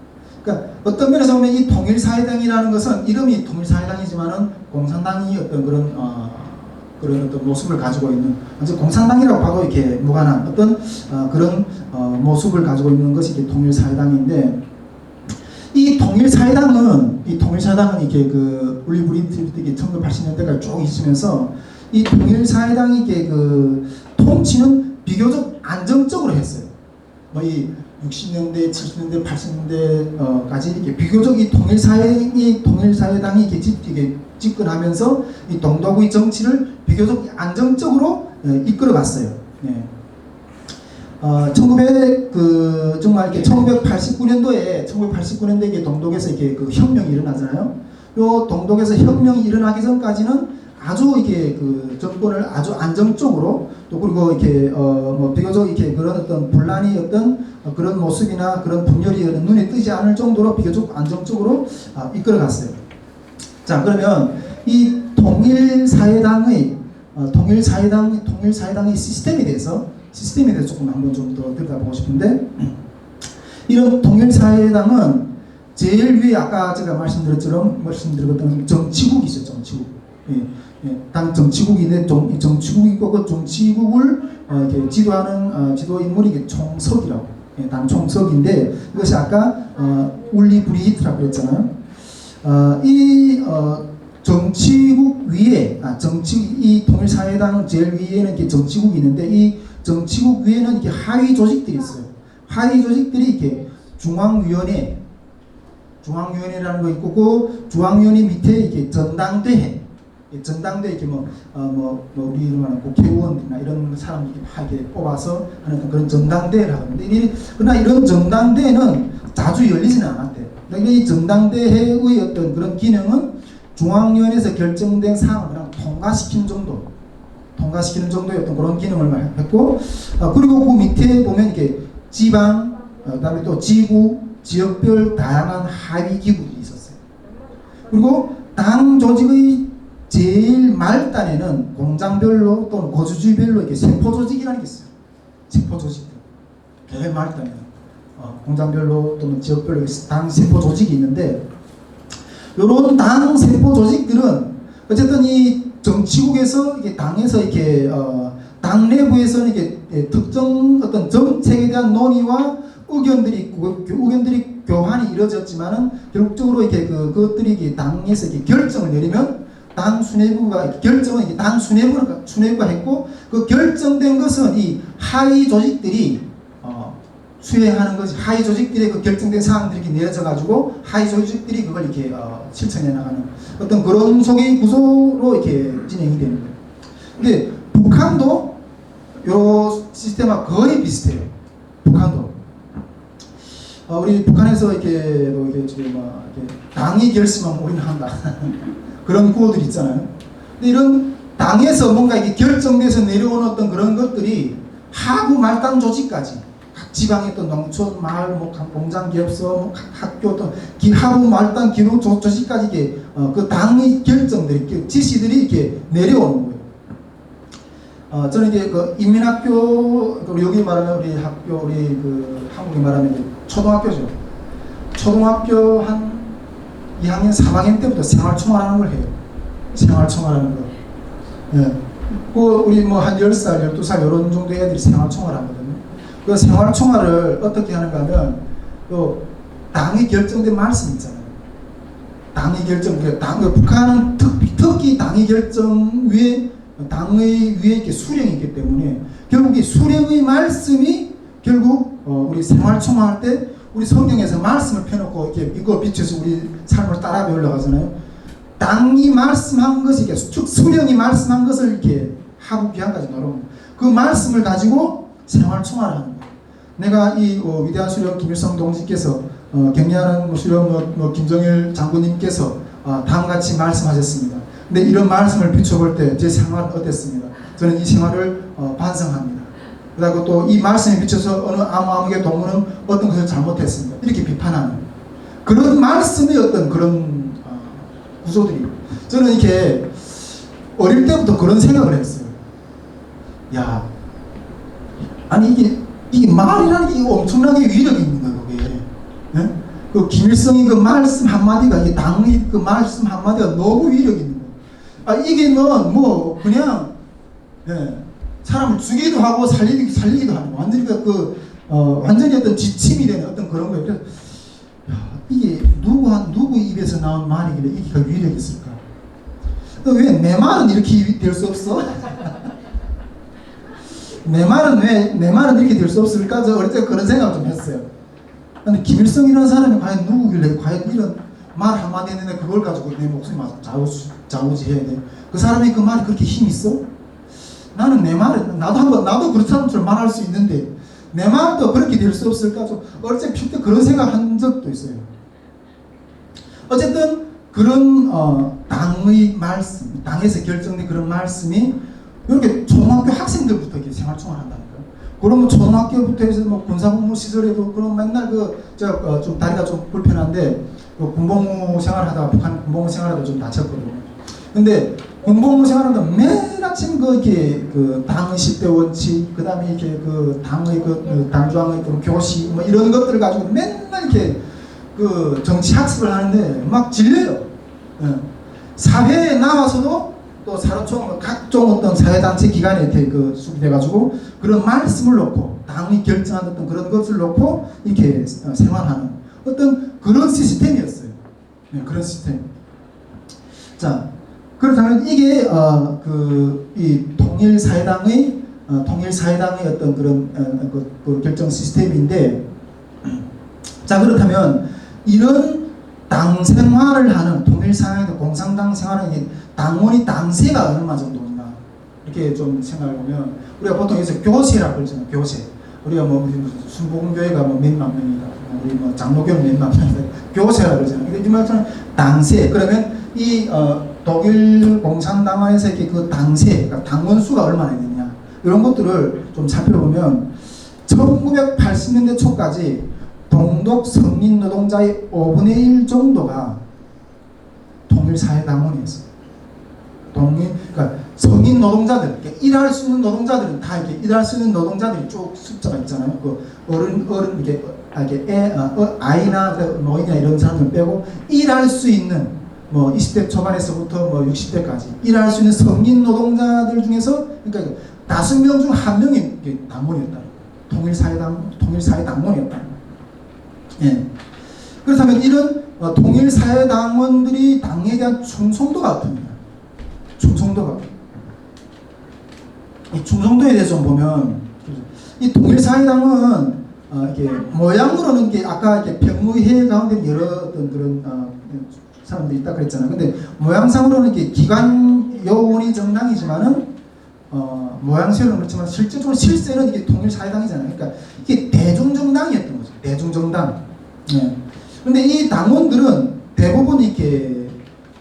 그러니까 어떤 면에서 보면 이 통일사회당이라는 것은 이름이 통일사회당이지만은 공산당이 어떤 그런 어떤 모습을 가지고 있는, 아주 공산당이라고 봐도 이렇게 무관한 어떤 그런 모습을 가지고 있는 것이 이게 통일사회당인데, 이 통일사회당은 이게 그 울리 브리트 1980년대까지 쭉 있으면서 이 통일사회당이 이게 그 통치는 비교적 안정적으로 했어요. 뭐 이 60년대, 70년대, 80년대까지 이게 비교적 이 통일사회당이 이렇게 집권하면서 이 동독의 정치를 비교적 안정적으로 이끌어갔어요. 네. 정말 이렇게 1989년도에 이게 동독에서 이렇게 그 혁명이 일어나잖아요. 요 동독에서 혁명이 일어나기 전까지는 아주 이게 그 정권을 아주 안정적으로, 또 그리고 이렇게 뭐 비교적 이렇게 그런 어떤 분란이 어떤 그런 모습이나 그런 분열이 눈에 뜨지 않을 정도로 비교적 안정적으로 이끌어갔어요. 자, 그러면 이 통일사회당의 시스템에 대해서 조금 한번 좀 더 들여다보고 싶은데, 이런 통일사회당은 제일 위에 아까 제가 말씀드렸던 정치국이죠. 정치국. 당 정치국인데 정치국이고 그 정치국을 이렇게 지도하는 지도 인물이 총석이라고, 당 총석인데, 이것이 아까 울리 브리히트라고 그랬잖아요. 이 정치국 위에 이 통일사회당 제일 위에는 이렇게 정치국이 있는데, 이 정치국 위에는 이렇게 하위 조직들이 있어요. 하위 조직들이 이렇게 중앙위원회라는 거 있고, 그 중앙위원회 밑에 이렇게 전당대회 이렇게 우리 말하는 국회의원이나 이런 사람들이 이렇게 뽑아서 하는 그런 전당대회를 하는데, 그러나 이런 전당대회는 자주 열리지는 않았대요. 그러니까 이 전당대회의 어떤 그런 기능은 중앙위원회에서 결정된 사항을 그냥 통과시키는 정도의 어떤 그런 기능을 했고, 그리고 그 밑에 보면 이렇게 지방, 그다음에 또 지구, 지역별 다양한 하위 기구들이 있었어요. 그리고 당 조직의 제일 말단에는 공장별로 또는 거주지별로 이렇게 세포 조직이라는 게 있어요. 세포 조직들. 제일 말단에는 공장별로 또는 지역별로 당 세포 조직이 있는데, 요런 당 세포 조직들은 어쨌든 이 정치국에서 이게 당에서 이렇게 당 내부에서는 이게 특정 어떤 정책에 대한 논의와 의견들이 교환이 이루어졌지만은 결국적으로 이렇게 그것들이 이게 당에서 이렇게 결정을 내리면 당 수뇌부가 결정은 이게 당 수뇌부가 했고, 그 결정된 것은 이 하위 조직들이 수행하는 것이, 하위 조직들의 그 결정된 사항들이 이렇게 내려져 가지고 하위 조직들이 그걸 이렇게 실천해 나가는 어떤 그런 속의 구조로 이렇게 진행이 되는 거예요. 근데 북한도 요 시스템과 거의 비슷해요. 북한도 우리 북한에서 이렇게 지금 이렇게 당이 결심하면 우리는 한다 그런 구호들이 있잖아요. 근데 이런 당에서 뭔가 이게 결정돼서 내려오는 어떤 그런 것들이 하부 말단 조직까지, 각 지방의 어떤 농촌, 마을, 공장, 기업소, 각 학교, 또 하부 말단 기록 조직까지 이게 그 당의 결정들이, 지시들이 이렇게 내려오는 거예요. 저는 이게 그 인민학교, 여기 말하면 우리 학교, 우리 그 한국에 말하면 초등학교죠. 초등학교 한 2학년, 3학년 때부터 생활총괄하는 걸 해요. 생활총괄하는 거. 예. 그 우리 뭐 한 10살, 12살 이런 정도 애들이 생활총괄하거든요. 그 생활총괄을 어떻게 하는가 하면, 요 당이 결정된 말씀 있잖아요. 당의 결정, 북한은 특히 당의 결정 위에, 당의 위에 이렇게 수령이 있기 때문에 결국 이 수령의 말씀이 결국 우리 생활총괄할 때 우리 성경에서 말씀을 펴놓고 이렇게 이거 비춰서 우리 삶을 따라 배우려고 하잖아요. 당이 말씀한 것이, 이렇게 수령이 말씀한 것을 이렇게 하부 기한까지 넣어놓은 그 말씀을 가지고 생활총괄을 하는 거예요. 내가 이 위대한 수령 김일성 동지께서 경례하는 수령 김정일 장군님께서 다음같이 말씀하셨습니다. 근데 이런 말씀을 비춰볼 때 제 생활은 어땠습니다. 저는 이 생활을 반성합니다. 그리고 또 이 말씀에 비춰서 어느 아무개 동무는 어떤 것을 잘못했습니다. 이렇게 비판하는 그런 말씀의 어떤 그런 구조들이, 저는 이렇게 어릴 때부터 그런 생각을 했어요. 야, 아니 이게 말이라는 게 엄청나게 위력이 있는 거예요. 그게. 네? 그 김일성이 그 말씀 한마디가, 이 당의 그 말씀 한마디가 너무 위력이 있는 거예요. 이게 뭐 그냥 사람을 죽이기도 하고 살리기도 하는, 완전히 완전히 어떤 지침이 되는 어떤 그런 거예요. 그래서 이게 누구 입에서 나온 말이길래 이게 위력이 있을까? 왜 내 말은 이렇게 될 수 없어? 내 말은 이렇게 될 수 없을까? 저 어릴 때 그런 생각을 좀 했어요. 근데 김일성이라는 사람이 과연 누구길래 과연 이런 말 한마디 했는데 그걸 가지고 내 목소리 막 좌우지해야 돼? 그 사람이 그 말이 그렇게 힘 있어? 나는 내 말은 나도 그런 사람처럼 말할 수 있는데 내 말도 그렇게 될 수 없을까? 좀 어릴 때 필 때 그런 생각한 적도 있어요. 어쨌든 그런 당의 말씀, 당에서 결정된 그런 말씀이 이렇게 초등학교 학생들부터 이렇게 생활총괄한다니까요. 그러면 초등학교부터 해서 뭐 군사복무 시절에도 그럼 맨날 좀 다리가 좀 불편한데 군복무 생활하다가 북한 군복무 생활하다 좀 다쳤거든요. 근데 군복무 생활하다 매일 아침 이렇게 당의 10대 원칙, 그 다음에 이렇게 당의 당조항의 교시 뭐 이런 것들을 가지고 맨날 이렇게 정치 학습을 하는데 막 질려요. 사회에 나와서도 또 사로총 각종 어떤 사회단체 기관에 이렇게 수립돼가지고 그런 말씀을 놓고 당이 결정한 어떤 그런 것을 놓고 이렇게 생활하는 어떤 그런 시스템이었어요. 그런 시스템. 자, 그렇다면 이게 이 통일사회당의 어떤 그런 그 결정 시스템인데, 자 그렇다면 이런 당 생활을 하는 통일사회당 공산당 생활하는 당원이 당세가 얼마 정도인가 이렇게 좀 생각해 보면 우리가 보통 여기서 교세라고 그러잖아요. 교세. 우리가 뭐 순복음교회가 뭐 몇만 명이다. 우리 뭐 장로교는 몇만 명이다. 교세라고 그러잖아요. 근데 이 말처럼 당세. 그러면 이 독일 공산당에서 이렇게 그 당세, 그러니까 당원 수가 얼마나 되느냐 이런 것들을 좀 살펴보면 1980년대 초까지 동독 성인 노동자의 5분의 1 정도가 통일사회당원이었어요. 그러니까 성인 노동자들, 그러니까 일할 수 있는 노동자들은 다 이렇게 일할 수 있는 노동자들이 쭉 숫자가 있잖아요. 그 어른 이렇게 아이나 노인이나 이런 사람들 빼고 일할 수 있는 뭐 20대 초반에서부터 뭐 60대까지 일할 수 있는 성인 노동자들 중에서 그러니까 5명 중 1명이 당원이었다. 통일사회당원이었다. 예. 그렇다면 이런 통일사회당원들이 당에 대한 충성도가 어떻습니까? 충성도가. 이 충성도에 대해서 좀 보면 이 통일사회당은 이렇게 모양으로는 게 아까 이렇게 평의회 가운데 여러 어떤 그런 사람들이 있다 그랬잖아요. 근데 모양상으로는 이게 기관 요원이 정당이지만은 모양새로는 그렇지만 실제적으로 실세는 이게 통일사회당이잖아요. 그러니까 이게 대중정당이었던 거죠. 대중정당. 예. 근데 이 당원들은 대부분 이렇게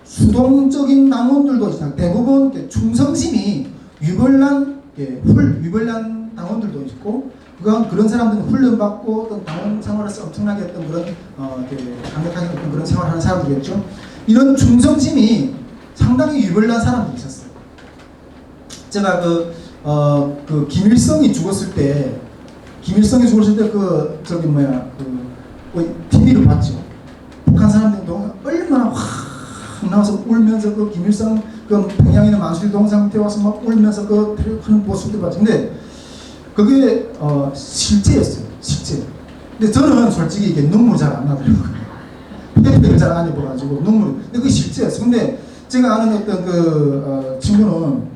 수동적인 당원들도 있어요. 대부분 이렇게 충성심이 유별난 당원들도 있고, 그런 사람들은 훈련받고 어떤 당원 생활에서 엄청나게 어떤 그런 강력하게 어떤 그런 생활하는 사람들이겠죠. 이런 충성심이 상당히 유별난 사람들이 있었어요. 제가 그 김일성이 죽었을 때 TV를 봤죠. 북한 사람들도 얼마나 확 나와서 울면서 그 김일성 그 평양에 있는 만수리 동상태 와서 막 울면서 그 하는 모습들 봤죠. 근데 그게 실제였어요. 실제. 근데 저는 솔직히 이게 눈물이 잘 안 나더라고요. 휴대폰을 잘 안 해봐가지고 눈물이. 근데 그게 실제였어요. 근데 제가 아는 어떤 친구는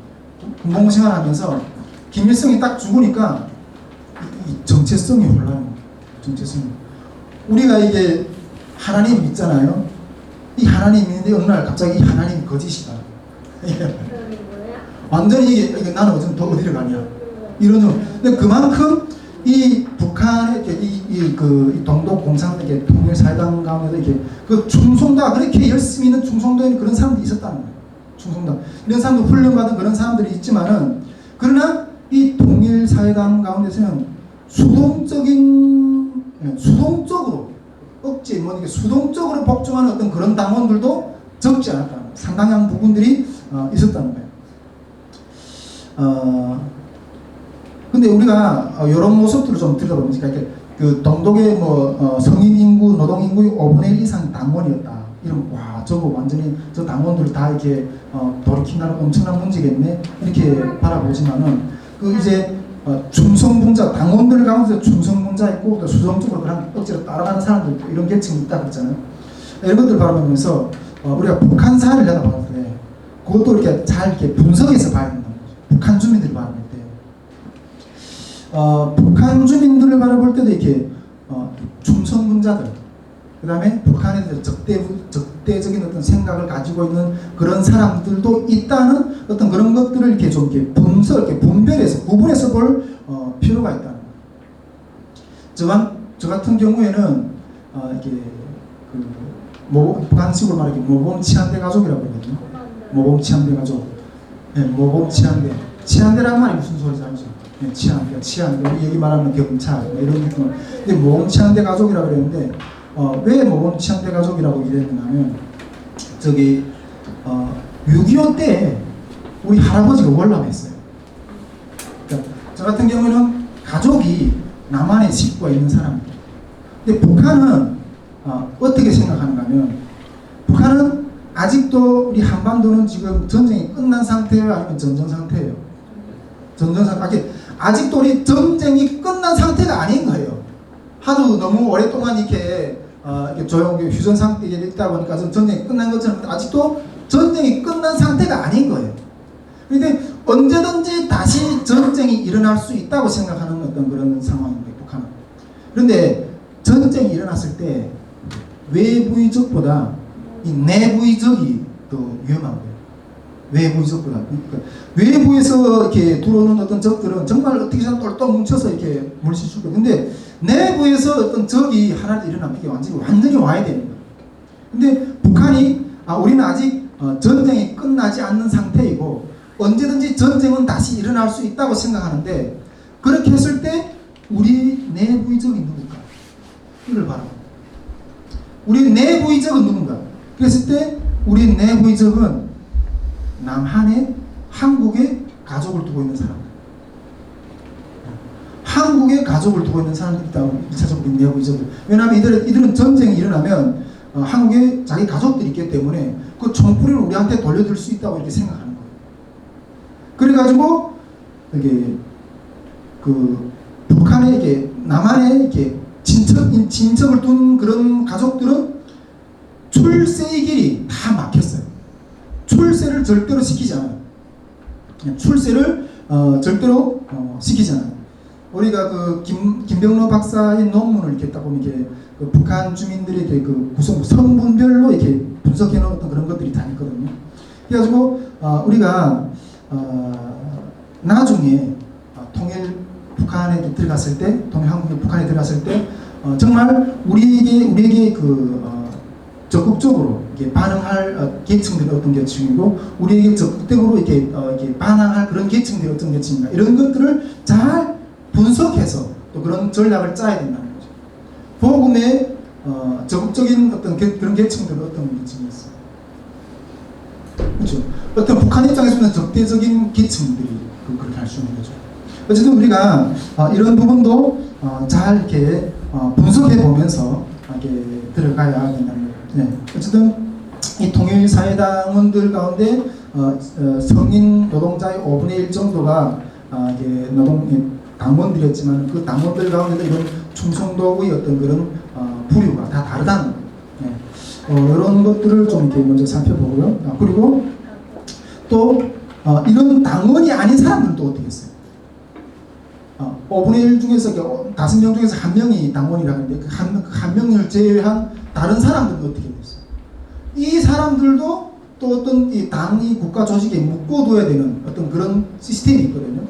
공공 생활하면서 김일성이 딱 죽으니까 이 정체성이 혼란해요. 정체성이. 우리가 이게 하나님 믿잖아요. 이 하나님 믿는데 어느 날 갑자기 이 하나님이 거짓이다. 완전히 이게 나는 어디를 가냐. 이런 점. 근데 그만큼 이 북한의 이 동독 공산 통일사회당 가운데도 이렇게 그 충성도가 그렇게 열심히 있는 충성도에는 그런 사람들이 있었다는 거예요. 충성도. 이런 사람들 훈련받은 그런 사람들이 있지만은 그러나 이 통일사회당 가운데서는 수동적으로 억지 수동적으로 복종하는 어떤 그런 당원들도 적지 않았다는 거예요. 상당한 부분들이 있었다는 거예요. 근데 우리가 이런 모습들을 좀 들여다보면 이렇게 그 동독의 성인 인구, 노동 인구의 5분의 1 이상이 당원이었다. 이러면 와 저거 완전히 저 당원들을 다 이렇게 돌이킨다는 엄청난 문제겠네 이렇게 바라보지만은 그 이제 충성분자 당원들 가운데 충성분자 있고 또 수동적으로 그냥 억지로 따라가는 사람들 이런 계층이 있다 그랬잖아요. 이런 것들 바라보면서 우리가 북한 사회를 내다볼 때 그것도 이렇게 잘 이렇게 분석해서 봐야 된다는 거죠. 북한 주민들을 바라볼 때 북한 주민들을 바라볼 때도 이렇게 충성분자들 그 다음에 북한에 대해서 적대적인 어떤 생각을 가지고 있는 그런 사람들도 있다는 어떤 그런 것들을 이렇게 좀 이렇게 이렇게 분별해서 구분해서 볼 필요가 있다. 저 같은 경우에는 이렇게 북한식으로 말하기 모범 치안대 가족이라고 그러거든요. 모범 치안대 가족. 네, 모범 치안대. 치안대라는 말이 무슨 소리인지 알죠? 네, 치안대. 우리 여기 말하는 경찰 이런 느낌. 근데 모범 치안대 가족이라고 그랬는데. 왜 모범 치안대 가족이라고 이랬냐면 6.25 때 우리 할아버지가 월남했어요. 그러니까 저 같은 경우는 가족이 남한에 식구가 있는 사람입니다. 근데 북한은 어떻게 생각하는가 하면 북한은 아직도 우리 한반도는 지금 전쟁이 끝난 상태예요? 아니면 전전 상태예요? 전전 상태. 아직도 우리 전쟁이 끝난 상태가 아닌 거예요. 하도 너무 오랫동안 이렇게 조용히 휴전 상태에 있다 보니까 전쟁이 끝난 것처럼 아직도 전쟁이 끝난 상태가 아닌 거예요. 그런데 언제든지 다시 전쟁이 일어날 수 있다고 생각하는 어떤 그런 상황입니다. 북한은. 그런데 전쟁이 일어났을 때 외부의 적보다 이 내부의 적이 더 위험한 거예요. 외부의 적보다. 그러니까 외부에서 이렇게 들어오는 어떤 적들은 정말 어떻게 해서 똘똘 뭉쳐서 이렇게 물리칠 거예요. 근데 내부에서 어떤 적이 하나 일어나면 이게 완전히 와야 됩니다. 근데 북한이 우리는 아직 전쟁이 끝나지 않는 상태이고 언제든지 전쟁은 다시 일어날 수 있다고 생각하는데 그렇게 했을 때 우리 내부의 적이 누군가? 이걸 바랍니다. 우리 내부의 적은 누군가? 그랬을 때 우리 내부의 적은 남한에 한국에 가족을 두고 있는 사람들, 한국에 가족을 두고 있는 사람들이 있다고 1차적으로 내고 있어요. 왜냐하면 이들은 전쟁이 일어나면 한국에 자기 가족들이 있기 때문에 그 총구리를 우리한테 돌려줄 수 있다고 이렇게 생각하는 거예요. 그래가지고 이게 그 북한에 이게 남한에 이렇게 친척을 둔 그런 가족들은 출세의 길이 다 막혔어요. 출세를 절대로 시키지 않아요. 출세를 절대로 시키지 않아요. 우리가 그 김병로 박사의 논문을 이렇게 딱 보면 이게 그 북한 주민들의 그 구성 성분별로 이렇게 분석해 놓은 그런 것들이 다 있거든요. 그래가지고 우리가 나중에 통일 북한에 들어갔을 때, 통일 한국이 북한에 들어갔을 때 정말 우리에게 적극적으로 이렇게 반응할 계층들이 어떤 계층이고 우리에게 적극적으로 이렇게 반항할 그런 계층들이 어떤 계층인가 이런 것들을 잘 분석해서 또 그런 전략을 짜야 된다는 거죠. 복음의 적극적인 어떤 그런 계층들은 어떤 계층이었어요. 그렇죠. 어떤 북한 입장에서는 적대적인 계층들이 그렇게 할 수 있는 거죠. 어쨌든 우리가 이런 부분도 잘 이렇게 분석해 보면서 이렇게 들어가야 된다는 거예요. 네. 어쨌든 이 통일사회당원들 가운데 성인 노동자의 5분의 1 정도가 이게 당원들이었지만 그 당원들 가운데도 이런 충성도의 어떤 그런 부류가 다 다르다는 거예요. 네. 이런 것들을 좀 이렇게 먼저 살펴보고요. 그리고 또 이런 당원이 아닌 사람들도 어떻게 했어요? 5분의 1 중에서 5명 중에서 1명이 당원이라고 하는데 그 한 명을 제외한 다른 사람들은 어떻게 됐어요? 이 사람들도 또 어떤 이 당이 국가 조직에 묶어둬야 되는 어떤 그런 시스템이 있거든요.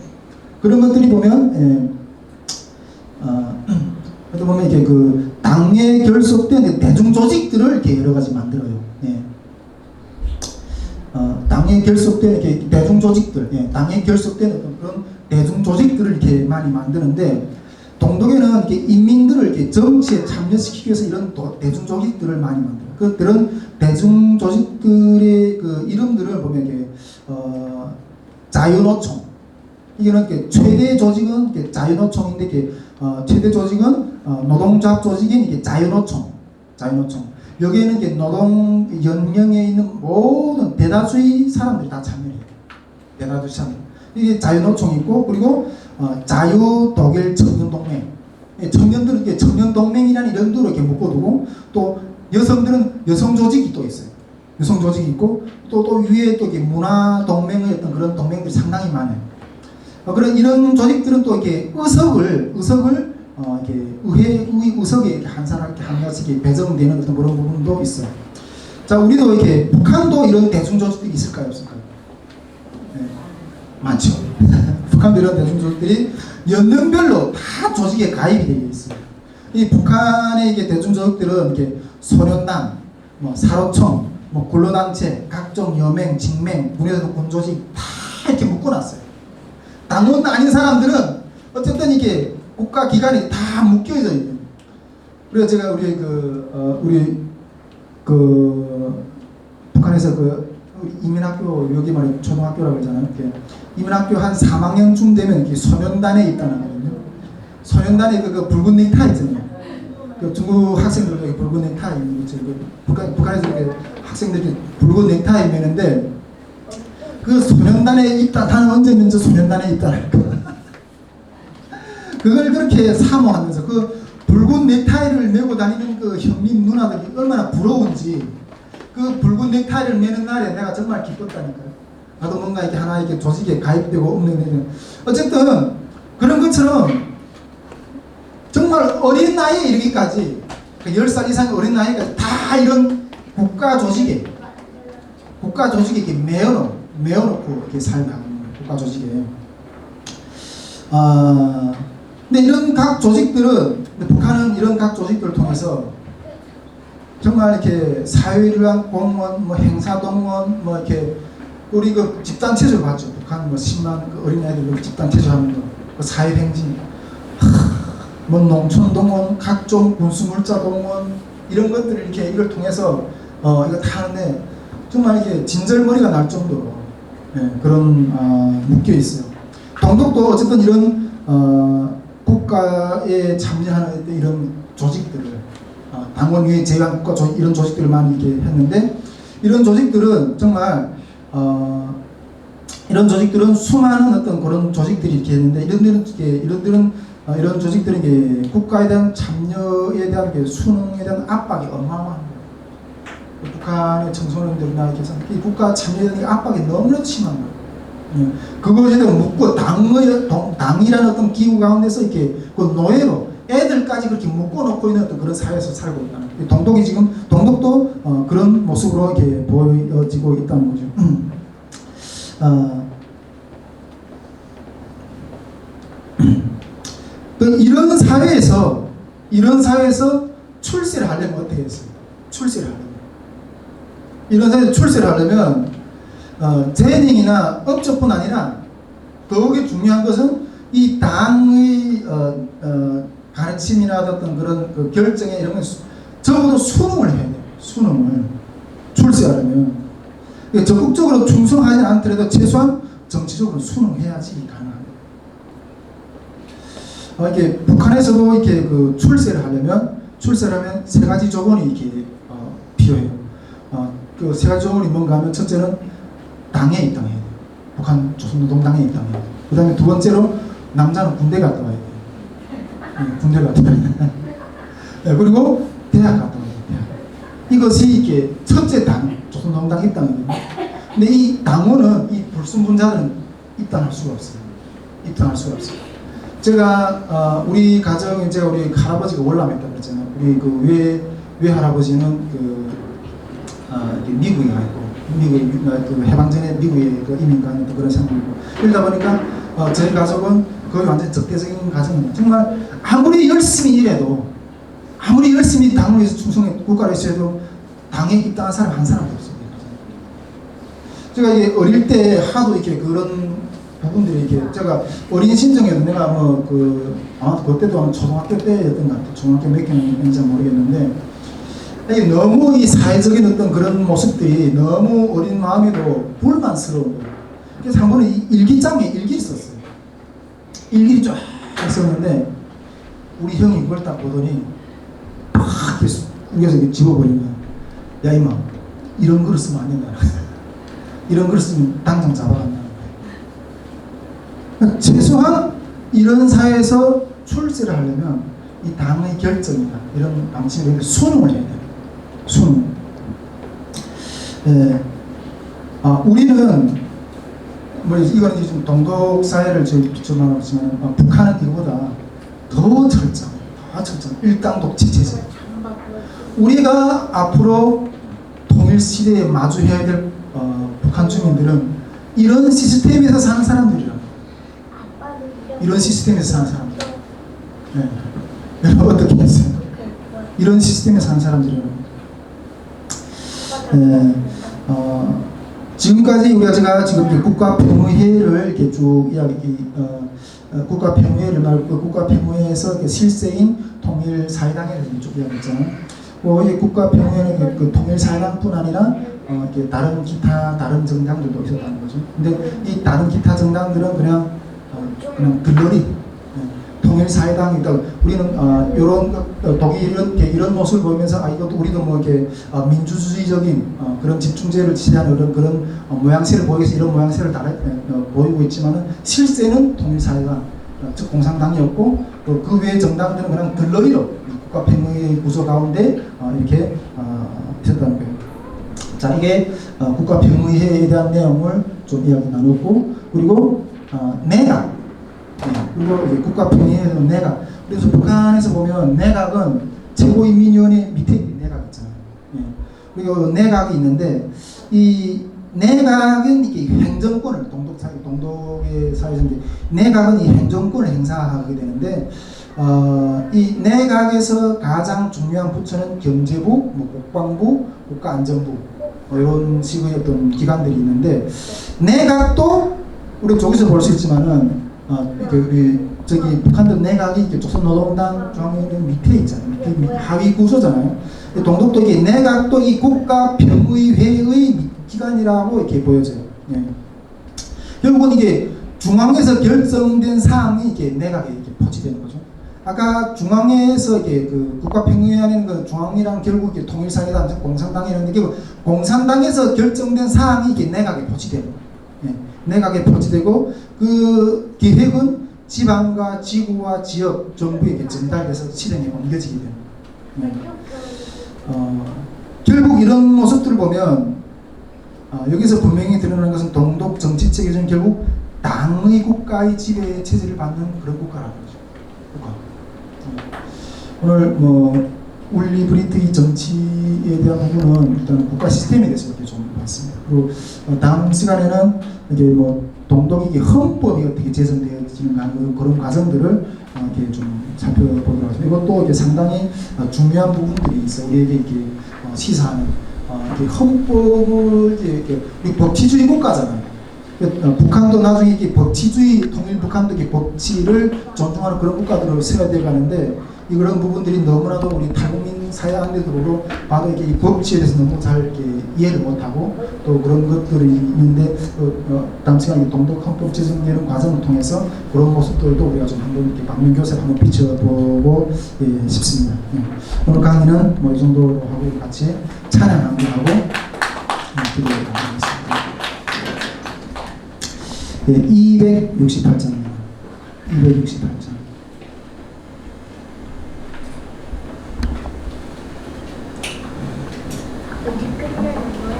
그런 것들이 보면 어떻게 보면 이렇게 그 당에 결속된 대중 조직들을 이렇게 여러 가지 만들어요. 예. 당에 결속된 이렇게 대중 조직들, 예. 당에 결속된 어떤 그런 대중 조직들을 이렇게 많이 만드는데 동독에는 이렇게 인민들을 이렇게 정치에 참여시키기 위해서 이런 대중 조직들을 많이 만들어요. 그런 대중 조직들의 그 이름들을 보면 이게 자유노총. 이게는 이렇게 최대 조직은 이렇게 자유노총인데 이렇게 최대 조직은 노동조합 조직인 이게 자유노총. 여기에는 이제 노동 연령에 있는 모든 대다수의 사람들이 다 참여해요. 대다수 참여. 이게 자유노총이 있고 그리고 자유독일 청년동맹. 청년들은 이렇게 청년동맹이라는 이름으로 이렇게 묶어두고 또 여성들은 여성조직이 또 있어요. 여성조직이 있고 또 위에 또 이렇게 문화동맹의 어떤 그런 동맹들이 상당히 많아요. 그런 이런 조직들은 또 이렇게 의석을 이렇게 의회 의석에 이렇게 한 사람 이렇게 한 명씩 배정되는 어떤 그런 부분도 있어요. 자, 우리도 이렇게 북한도 이런 대중 조직들이 있을까요, 없을까요? 네, 많죠. 북한도 이런 대중 조직들이 연령별로 다 조직에 가입이 되어 있어요. 이 북한의 이게 대중 조직들은 이렇게 소련단, 뭐 사로총, 뭐 근로단체, 각종 여맹, 직맹, 문예도 군조직 다 이렇게 묶어놨어요. 당원 아닌 사람들은 어쨌든 이게 국가 기관이 다 묶여져 있는. 그래서 제가 우리 북한에서 이민학교 여기 말이 초등학교라고 하잖아요. 이렇게 이민학교 한 3학년쯤 되면 이렇게 소년단에 입단하거든요. 소년단에 그 붉은 넥타이 있잖아요. 그 중국 학생들 붉은 넥타이 북한에서 이렇게 학생들이 붉은 넥타이 매는데 그 소년단에 입단하는 언제면 저 소년단에 입단할까? 그걸 그렇게 사모하면서 그 붉은 넥타이를 메고 다니는 그 현민 누나들이 얼마나 부러운지 그 붉은 넥타이를 매는 날에 내가 정말 기뻤다니까요. 나도 뭔가 이렇게 하나 이렇게 조직에 가입되고 없는 어쨌든 그런 것처럼 정말 어린 나이에 이르기까지 10살 이상의 어린 나이까지 다 이런 국가 조직에 이렇게 매어놓고 이렇게 살다는 국가 조직에. 근데 이런 각 조직들은 북한은 이런 각 조직들을 통해서 정말 이렇게 사회를 위한 공무원, 뭐 행사동원, 뭐 이렇게 우리 그 집단 체조 봤죠. 북한 뭐 10만 그 어린아이들 집단 체조하는 거, 그 사회행진, 뭐 농촌동원, 각종 군수물자동원 이런 것들을 이렇게 이걸 통해서 이거 다 하는데 정말 이게 진절머리가 날 정도로 그런 묶여 있어요. 동독도 어쨌든 이런 국가에 참여하는 이런 조직들을 당원위에 제한국가 이런 조직들을 많이 이렇게 했는데 이런 조직들은 정말 이런 조직들은 수많은 어떤 그런 조직들이 이렇게 했는데 이런 조직들은 이게 국가에 대한 참여에 대한 수능에 대한 압박이 어마어마합니다. 북한의 청소년들이나 이렇게 해서 이 국가 참여에 대한 압박이 너무나 심한 거예요. 그것에 대해 묶고 당이라는 어떤 기구 가운데서 이렇게 그 노예로 애들까지 그렇게 묶어놓고 있는 어떤 그런 사회에서 살고 있다는 거예요. 동독도 그런 모습으로 이렇게 보여지고 있다는 거죠. 이런 사회에서 출세를 하려면 어떻게 했어요? 이런 사회에서 출세를 하려면 재능이나 업적뿐 아니라 더욱이 중요한 것은 이 당의 가르침이나 어떤 그런 그 결정에 이런 건 적어도 수능을 해야 돼요. 수능을 출세하려면 적극적으로 충성하지 않더라도 최소한 정치적으로 수능해야지 가능합니다. 이렇게 북한에서도 이렇게 그 출세를 하면 세 가지 조건이 이렇게 필요해요. 그 세 가지 조건이 뭔가 하면 첫째는 당에 입당해야 돼요. 북한 조선노동당에 입당해야 돼요. 그 다음에 두 번째로 남자는 군대 갔다 와야 돼요. 군대 갔다 와야 돼요. 그리고 대학 갔다 와야 돼요. 이것이 이게 첫째 당, 조선노동당 입당이에요. 근데 이 당원은 이 불순분자들은 입당할 수가 없어요. 제가 우리 가정 이제 우리 할아버지가 월남했다고 그랬잖아요. 우리 그 외할아버지는 미국에 가 있고 그 해방 전에 미국에 그 이민 간 그런 상황이고 이러다 보니까 저희 가족은 거의 완전 적대적인 가정입니다. 정말 아무리 열심히 일해도 아무리 열심히 당을 위해서 충성해 국가를 위해서 해도 당에 입당한 사람 한 사람도 없습니다. 제가 이게 어릴 때 하도 이렇게 그런 부분들이 이렇게 제가 어린 심정에도 내가 아마 그때도 아마 초등학교 때였던 것 같아요. 중학교 몇 개인지 모르겠는데 이게 너무 이 사회적인 어떤 그런 모습들이 너무 어린 마음에도 불만스러운 거예요. 그래서 한 번은 일기장에 일기를 썼어요. 일기를 쫙 썼는데 우리 형이 그걸 딱 보더니 팍 우겨서 집어버린 거야. 야 이마 이런 글을 쓰면 안 된다. 이런 글을 쓰면 당장 잡아간다. 최소한 이런 사회에서 출세를 하려면 이 당의 결정이나 이런 방식으로 수능을 해야 돼요. 수능. 우리는 이거는 좀 동독 사회를 비춰만 하지만 북한은 이거보다 더 철저해요. 일당독 체제예요. 우리가 앞으로 통일 시대에 마주해야 될 북한 주민들은 이런 시스템에서 사는 사람들이라고. 이런 시스템에서 사는 사람들. 여러분 어떻게 했어요? 이런 시스템에서 사는 사람들이라고. 지금까지 제가 지금 국가평의회를 이렇게 쭉 국가평의회를 말고 국가평의회에서 실세인 통일사회당에 쭉 이야기했잖아요. 이 국가평의회는 그 통일사회당뿐 아니라 이렇게 다른 정당들도 있었다는 거죠. 근데 이 다른 기타 정당들은 그냥 들러리 통일사회당이다. 우리는 이런 독일은 이런 모습을 보면서 이것도 우리도 뭐 이렇게 민주주의적인 그런 집중제를 지지하는 그런 모양새를 보이기 위해서 이런 모양새를 보이고 있지만은 실제는 통일사회당 즉 공산당이었고 또 그 외의 정당들은 그냥 들러리로 국가평의 구조 가운데 이렇게 있었다는 거예요. 자, 이게 국가평의회에 대한 내용을 좀 이야기 나눴고 그리고 내각 그리고 국가평의회에서 내각. 그래서 북한에서 보면 내각은 최고인민위원회 밑에 내각 있잖아요. 그리고 내각이 있는데 이 내각은 이게 행정권을 동독의 사회인데 내각은 이 행정권을 행사하게 되는데 이 내각에서 가장 중요한 부처는 경제부, 국방부, 국가안전부 이런 식의 어떤 기관들이 있는데 내각도 우리 저기서 볼 수 있지만은 저기 북한도 내각이 조선노동당 중앙위원회 밑에 있잖아요. 밑에 하위 구조잖아요. 동독도 내각도 이 국가평의회의 기관이라고 이렇게 보여져요. 결국은 이게 중앙에서 결정된 사항이 이게 내각에 이렇게 포지되는 거죠. 아까 중앙에서 이게 그 국가평의회라는 그 중앙이랑 결국 이게 통일사회당, 공산당이라는 게 공산당에서 결정된 사항이 이게 내각에 포지되는 거예요. 예, 내각에 포지되고 그 기획은 지방과 지구와 지역 정부에게 전달돼서 실행에 옮겨지게 되는 거예요. 결국 이런 모습들을 보면 여기서 분명히 드러나는 것은 동독 정치 체계는 결국 당의 국가의 지배 체제를 받는 그런 국가라는 거죠. 국가. 오늘 뭐 울리브리트의 정치에 대한 부분은 일단 국가 시스템에 대해서 이렇게 좀 봤습니다. 그리고 다음 시간에는 이게 뭐 동독이 헌법이 어떻게 제정되어지는가 하는 그런 과정들을 이렇게 좀 살펴보도록 하겠습니다. 이것도 이제 상당히 중요한 부분들이 있어 우리에게 이렇게 시사하는 이렇게 헌법을 이렇게 우리 법치주의 국가잖아요. 북한도 나중에 이게 법치주의 통일 북한도 이게 법치를 존중하는 그런 국가들을 세워야 돼 가는데 이런 부분들이 너무나도 우리 탈국민 사회 안에도 봐도 이게 이 법치에 대해서 너무 잘 이렇게 이해를 못하고 또 그런 것들이 있는데 다음 시간에 동독 헌법 제정되는 과정을 통해서 그런 모습들도 우리가 좀 한번 이렇게 방면교사를 한번 비춰보고 싶습니다. 오늘 강의는 뭐 이 정도로 하고 같이 찬양 강의하고 기도를 하겠습니다. 268장입니다. 268장. 여기 끝내는 거야?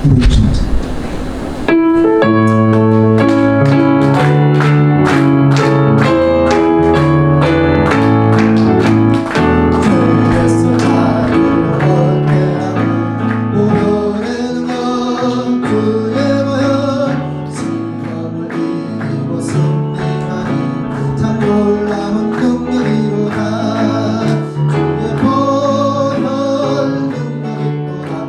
268장. 그의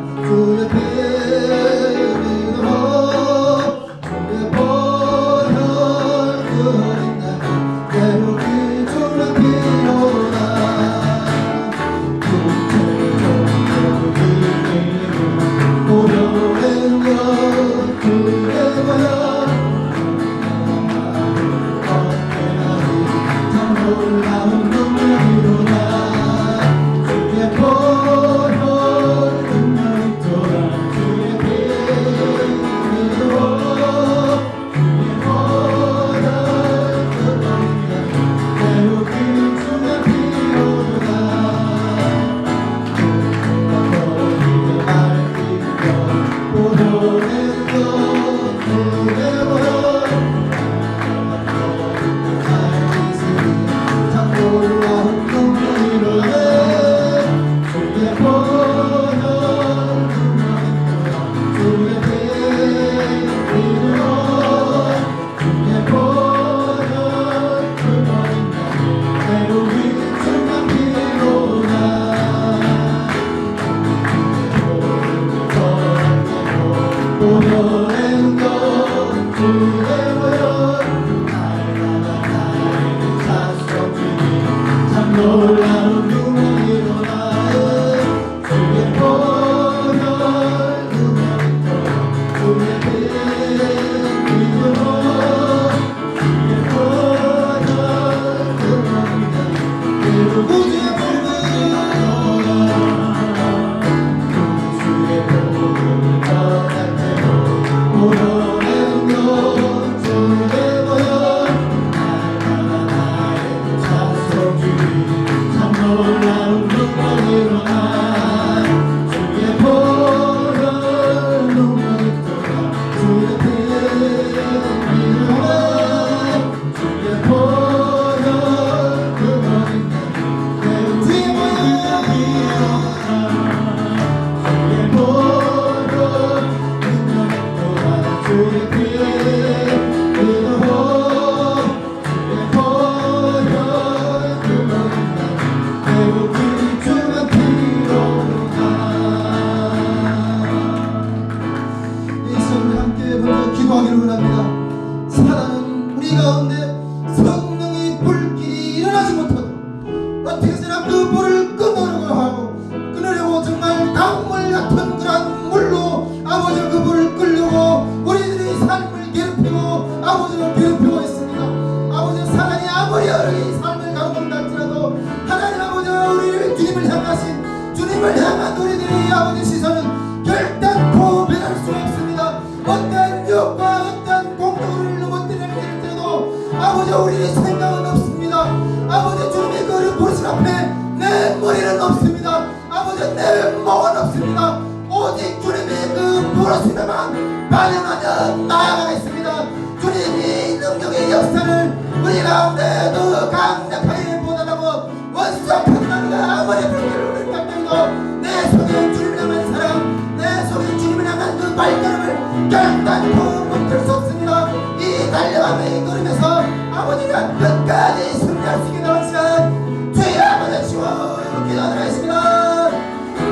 오직 주님의 그 부르심에만 반응하며 나아가겠습니다. 주님이 능력의 역사를 우리 가운데 더 강력하게 보답하고 원수와 평강과 아무리 불길을 깎더라도 내 속에 주님을 향한 사랑, 내 속에 주님을 향한 그 발걸음을 결단코 멈출 수 없습니다. 이 달려감의 걸음에서 아버지가 끝까지 승리할 수 있게 되는 시간 주의 아버지 주여 기도드리겠습니다.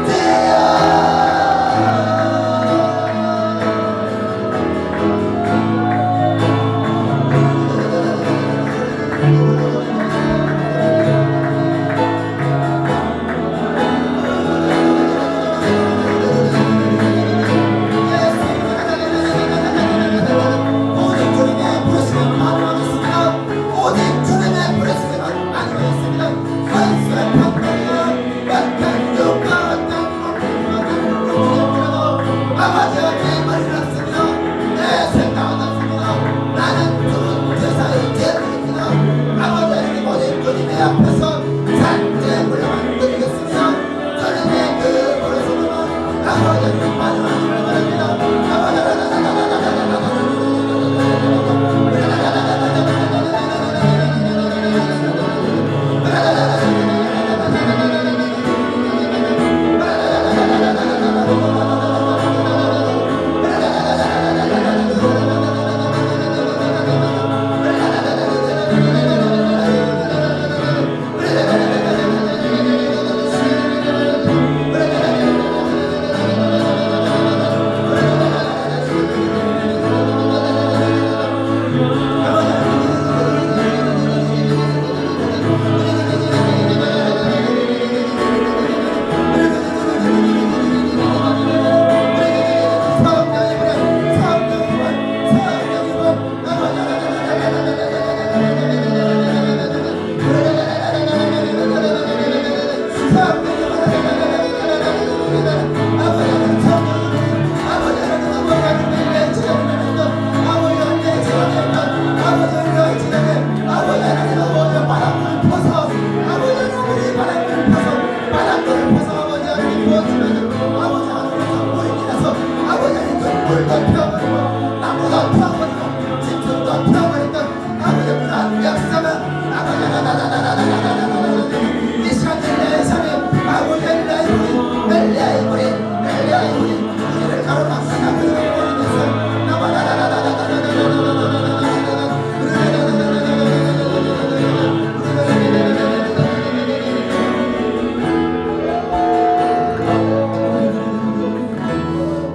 주여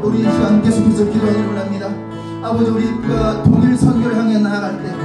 우리 이 시간 계속해서 기도하기를 원합니다. 아버지 우리가 통일 선교를 향해 나아갈 때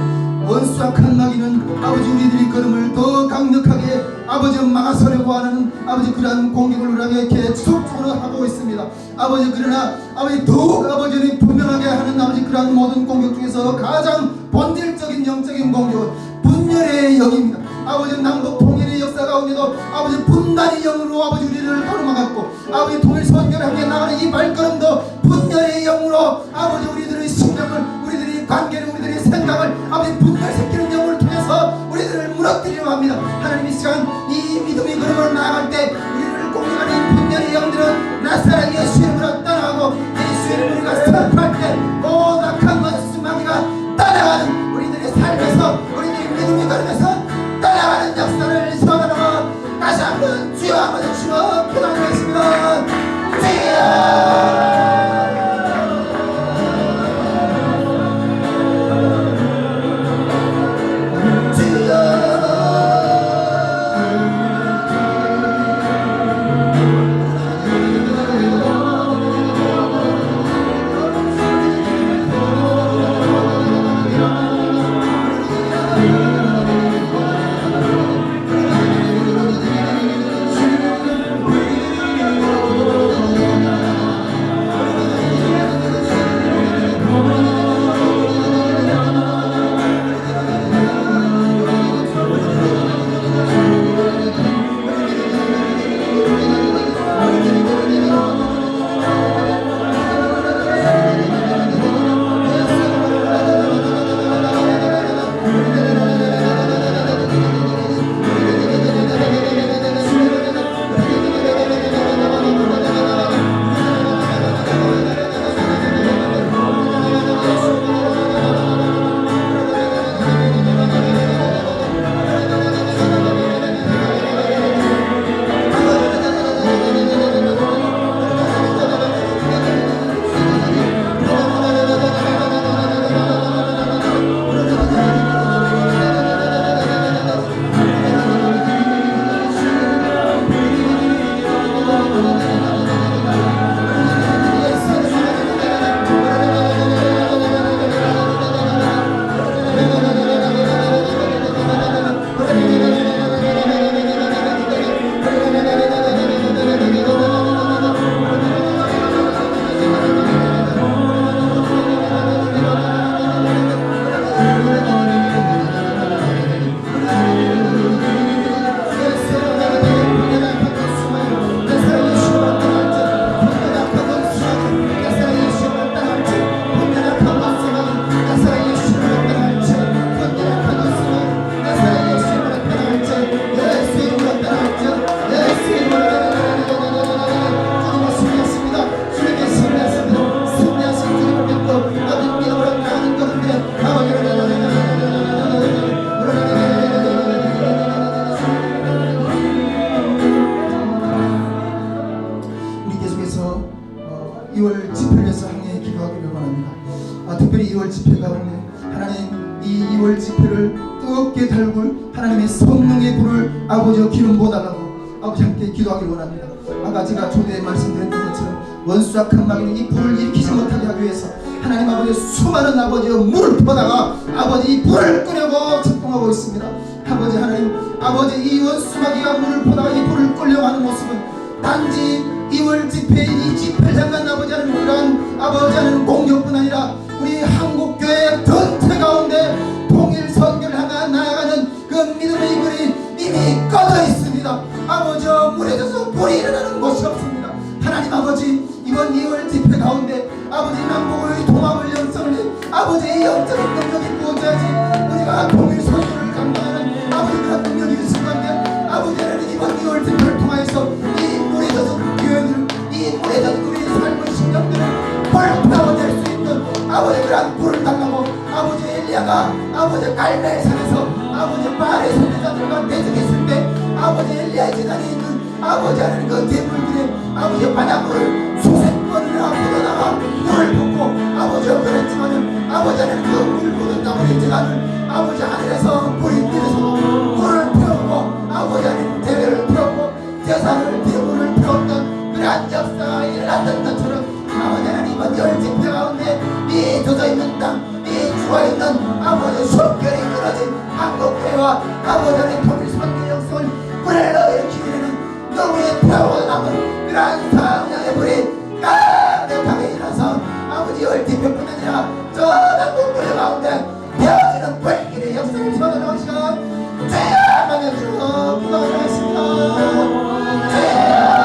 원수와 칸나기는 아버지 우리들이 걸음을 더 강력하게 아버지 막아서려고 하는 아버지 그러한 공격을 우리에게 계속적으로 하고 있습니다. 아버지 그러나 아버지 더욱 아버지를 분명하게 하는 아버지 그러한 모든 공격 중에서 가장 본질적인 영적인 공격은 분열의 영입니다. 아버지 남북 통일의 역사 가운데도 아버지 분단의 영으로 아버지 우리를 가로막았고 아버지 통일 선교를 하게 나가는 이 발걸음도 분열의 영으로 아버지 우리들의 심령을 우리들의 관계를 우리들의 생각을 아버지 분열시키는 영을 통해서 우리들을 무너뜨리려 합니다. 하나님 이 시간 이 믿음의 걸음으로 나아갈 때 우리를 공격하는 이 분열의 영들은 나사렛 예수 이름으로 떠나가고 예수 이름으로 우리가 선포할 때 모든 악한 원수 마귀가 떠나가는 우리들의 삶에서 우리들의 믿음의 걸음에서 떠나가는 역사를 소원하고 다시 한번 주여 아버지 주여 기도하겠습니다. 주여 2월 집회를 위해서 항해 기도하기를 원합니다. 특별히 2월 집회 가운데 하나님 이 2월 집회를 뜨겁게 달굴 하나님의 성령의 불을 아버지와 기름 부어달라고 아버지 함께 기도하기를 원합니다. 아까 제가 초대에 말씀드렸던 것처럼 원수 악한 마귀는 이 불을 일으키지 못하게 하기 위해서 하나님 아버지 수많은 아버지의 물을 퍼다가 아버지 이 불을 끄려고 작동하고 있습니다. 아버지 하나님 아버지 이 원수 마귀가 물을 퍼다가 이 불을 끄려고 하는 모습은 단지 2월 집회 이 집회를 향한 아버지 하나님 그러한 아버지 하나님 공격뿐 아니라 우리 한국교회 전체 가운데 통일 선교를 향해 나아가는 그 믿음의 불이 이미 꺼져 있습니다. 아버지 물에 젖어 불이 일어나는 곳이 없습니다. 하나님 아버지 이번 2월 집회 가운데 아버지 남북의 통합을 연성을 아버지의 영적인 능력이 부어져야지 우리가 통일 선교를 감당하는 아버지 그런 능력이 있을 건데 아버지는 이번 2월 집회를 통하여서 이 물에 젖은 교회들 이 물에 젖은 우리의 삶의 신령들을 불태워낼 수 있는 아버지 그런 불을 달라고 아버지 엘리야가 아버지 갈멜산에서 아버지 바알의 선지자들과 대적했을 때 아버지 엘리야의 재단에 있는 아버지 하는 그 대물들의 아버지 바닷물을 수백 번이나 묻어나가 물을 붓고 아버지가 그랬지만은 아버지 하는 그 물 묻은 나무의 재단을 아버지 하늘에서 불이 내려서 불을 태우고 아버지 하는 대회를 태우고 제사를 대물을 태웠던 그러한 역사가 일어났던 것처럼 아버지 하나님 이번 열 집회 가운데 이 젖어있는 땅 이 죽어있는 아버지 숨결이 끊어진 한국교회와 아버지 하나님 통일 선교 역성을 불러일으키기 위해는 너무에 태워 남은 그러한 성령의 불이 강력하게 일어서 아버지 열 집회뿐 아니라 저 한국교회 가운데 되어지는 불길의 역사를 선언하는 시간 주여 만나주로 기도하겠습니다. 주여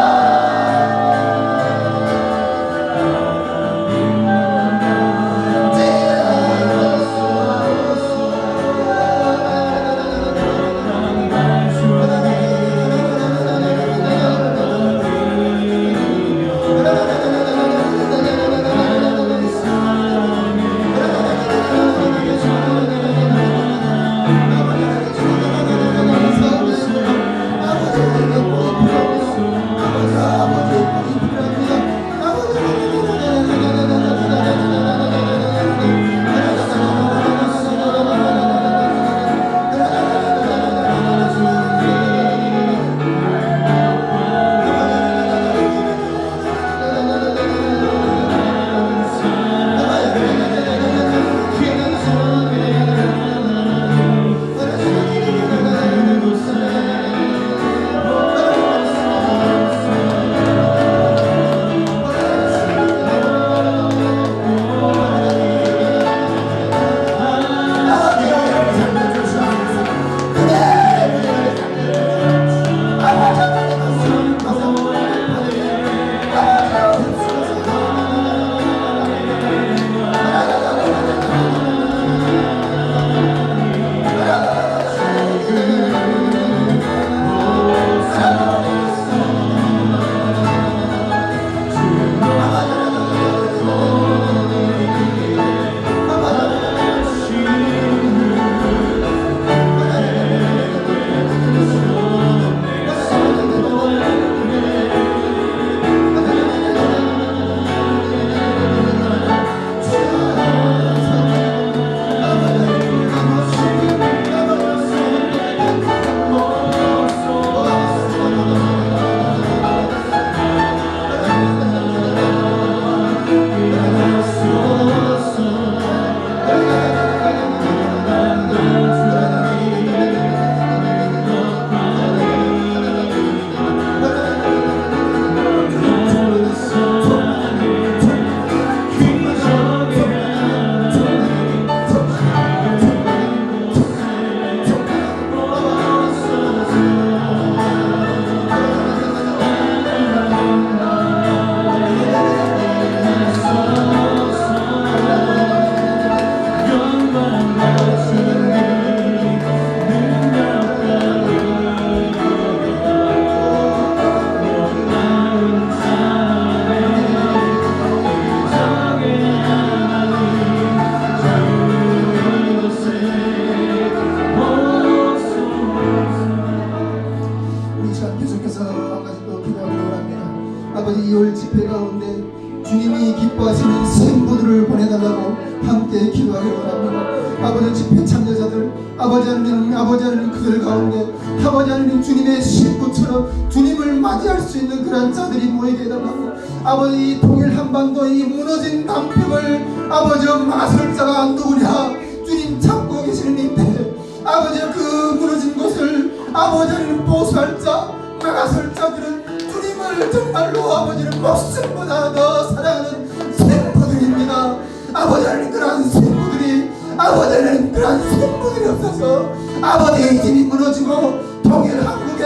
기뻐하시는 생부들을 보내달라고 함께 기도하기를 원합니다. 아버지 집회 참여자들, 아버지 하나님 그들 가운데 아버지 하나님 주님의 신부처럼 주님을 맞이할 수 있는 그런 자들이 모이게 해달라고, 아버지 이 통일 한반도의 이 무너진 남평을 아버지 막아설 자가 누구냐, 주님 잡고 계시는 이때 아버지 그 무너진 곳을 아버지 하나님 보수할 자, 막아설 자들은 주님을 정말로 아버지를 목숨보다 더 사랑하는 생부들입니다. 아버지 하나님 그러한 생부들이 아버지 하나님 그러한 생부들이 없어서 아버지의 힘이 무너지고 통일 한국에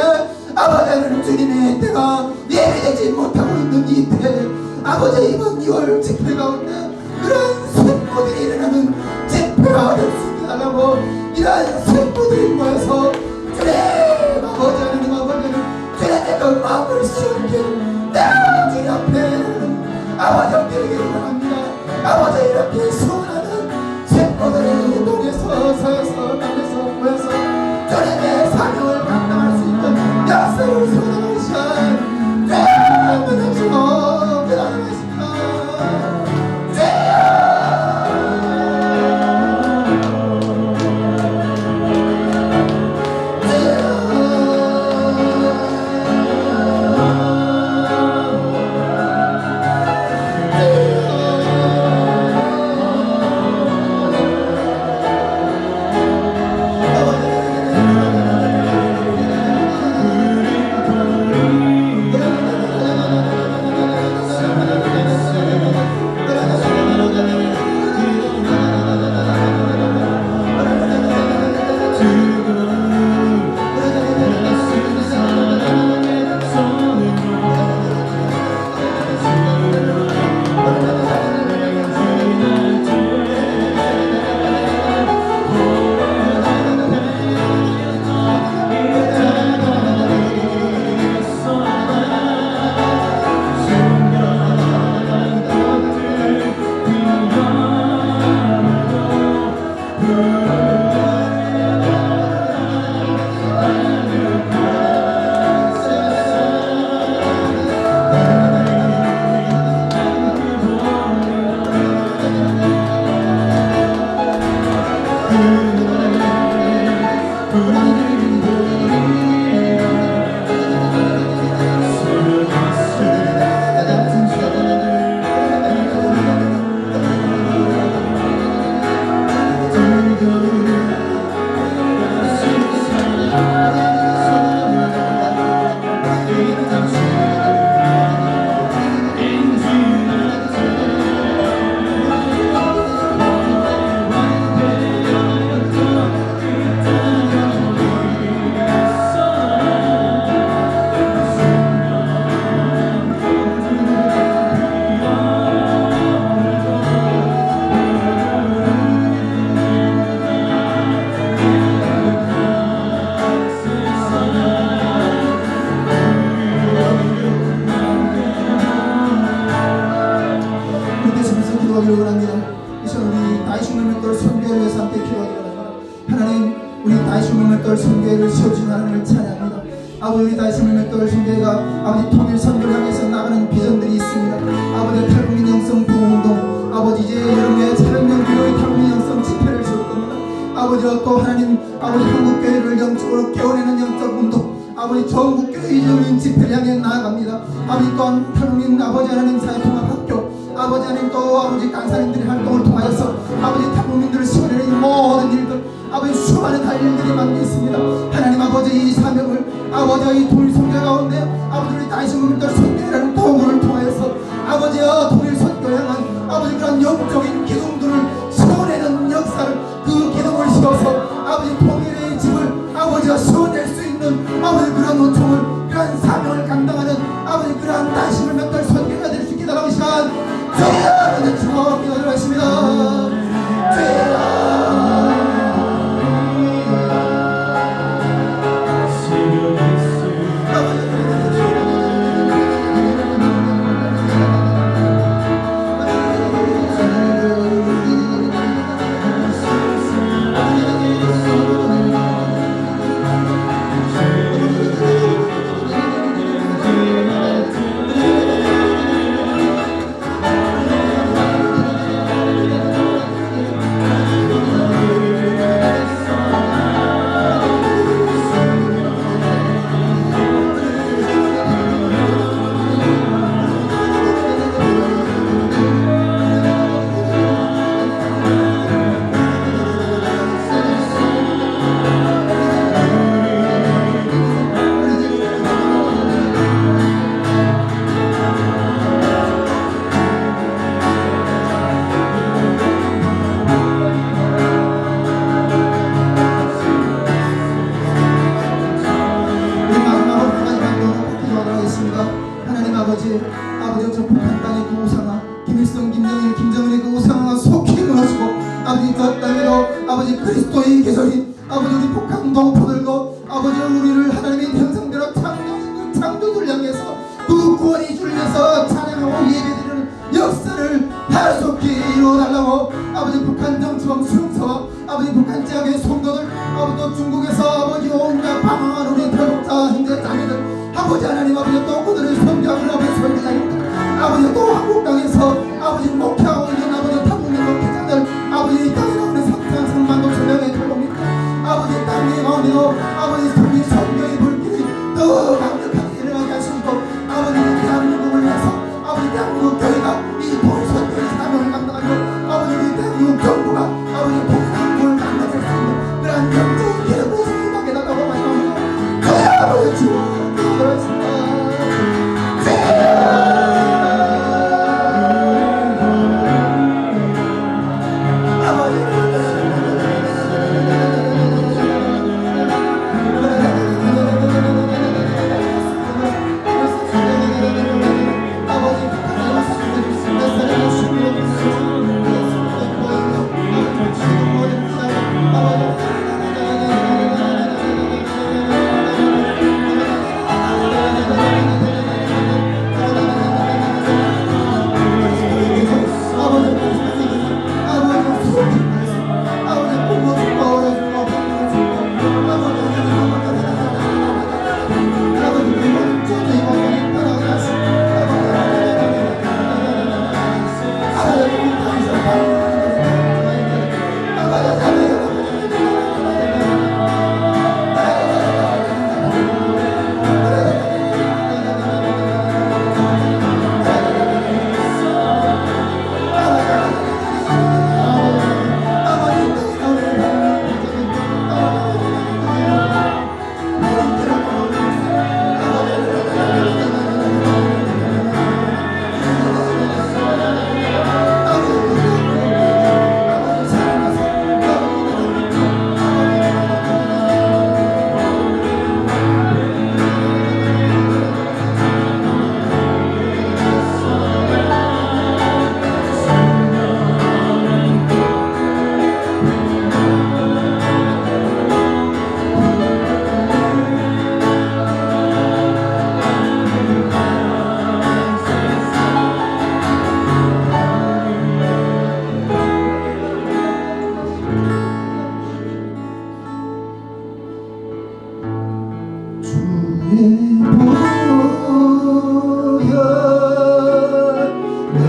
아버지 하나님 주님의 때가 예배되지 못하고 있는 이때 아버지 이번 2월 집회 가운데 그러한 생부들이 일어나는 집회가 될 수 있게 하려고 이러한 생부들이 모여서 주님 아버지 하나님 주님의 그 마음을 시원케 내 주님 앞에 아버지 엎드리기를 원합니다. 아버지 이렇게 소원하는 생포들이 동에서 서에서 남에서 모여서 주님의 사명을 감당할 수 있는 약속을 소원하는 시간 주님을 주고 기다리겠습니다. 기도하기를 원합니다. 이 시간 우리 다이슈명맥돌 선교회를 위해서 함께 기도하기를 원합니다. 하나님 우리 다이슈명맥돌 선교회를 세워주신 하나님을 찬양합니다. 아버지 우리 다이슈명맥돌 선교회가 아버지 통일 선교를 향해서 나가는 비전들이 있습니다. 아버지 탈북민 영성 부흥운동, 아버지 이제 여름에 700명 규모의 탈북민 영성 집회를 세울 겁니다. 아버지와 또 하나님 아버지 한국교회를 영적으로 깨워내는 영적 운동, 아버지 전국교회 이적인 집회를 향해 나아갑니다. 아버지 또한 탈북민 아버지 하나님 사회통합학교, 아버지 하나님 또 아버지 강사님들의 활동을 통하여서 아버지 탈북민들을 세워내는 모든 일들, 아버지 수많은 할 일들이 많이 있습니다. 하나님 아버지 이 사명을 아버지의 통일 선교 가운데 아버지 우리 다이슈명맥돌 선교회라는 도구를 통하여서 아버지와 통일 선교 향한 아버지 그런 영적인 기둥들을 세워내는 역사를, 그 기둥을 씌워서 아버지 통일의 집을 아버지가 세워낼 수 있는 아버지 그런 요청을, 그런 사명을 감당하는 아버지 그런 다이슈명맥돌 선교가 될 수 있게 달라고 이 시간 주여 주여 기도드리겠습니다. 없었다면도 아버지 그리스도의 계절이 아버지 우리 북한 동포들도 아버지 우리를 하나님의 형상대로 창조주를 향해서 그 구원이 주면서 찬양하고 예배드리는 역사를 하루속히 이루어달라고 아버지 북한 정치범 수용소와 아버지 북한 지역의 성도들 아버지 또 중국에서 아버지 온갖 방황한 우리 탈북자 형제 자매들 아버지 하나님 아버지 또 그들의 성장을 아버지 선교사님들 아버지 또 한국 땅에서 아버지 목회하고 있는 아버지 타국민 목회자들 아버지 이 땅에 나오는 3만 5천 명의 탈북민들 아버지 땅의 마음에도 아버지 성경의 불길이 더 강력하게 일어나게 하시고 아버지 대한민국을 위해서 아버지 대한민국 교회가 이 보이선교의 사명을 감당하며 아버지 우리 대한민국 정부가 아버지 동남국을 감당할 수 있는 그러한 경제의 기름을 생기게 달라고 말합니다. 그의 아버지 주님 기도하십니다.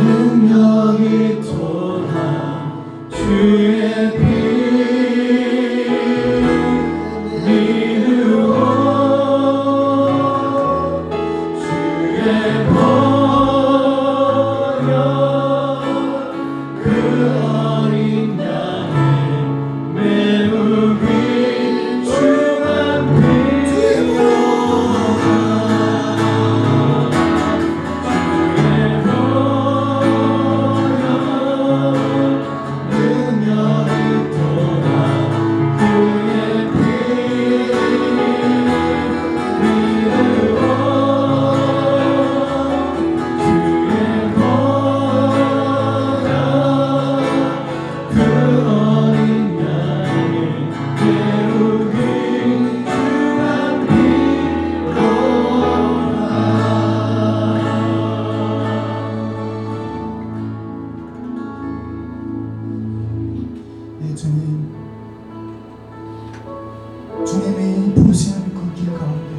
능력이 토하 주의 피 믿으오 주의 보혈 그 어린 양의 매우 귀중한 피로 주님이 부르시는 그 길 가운데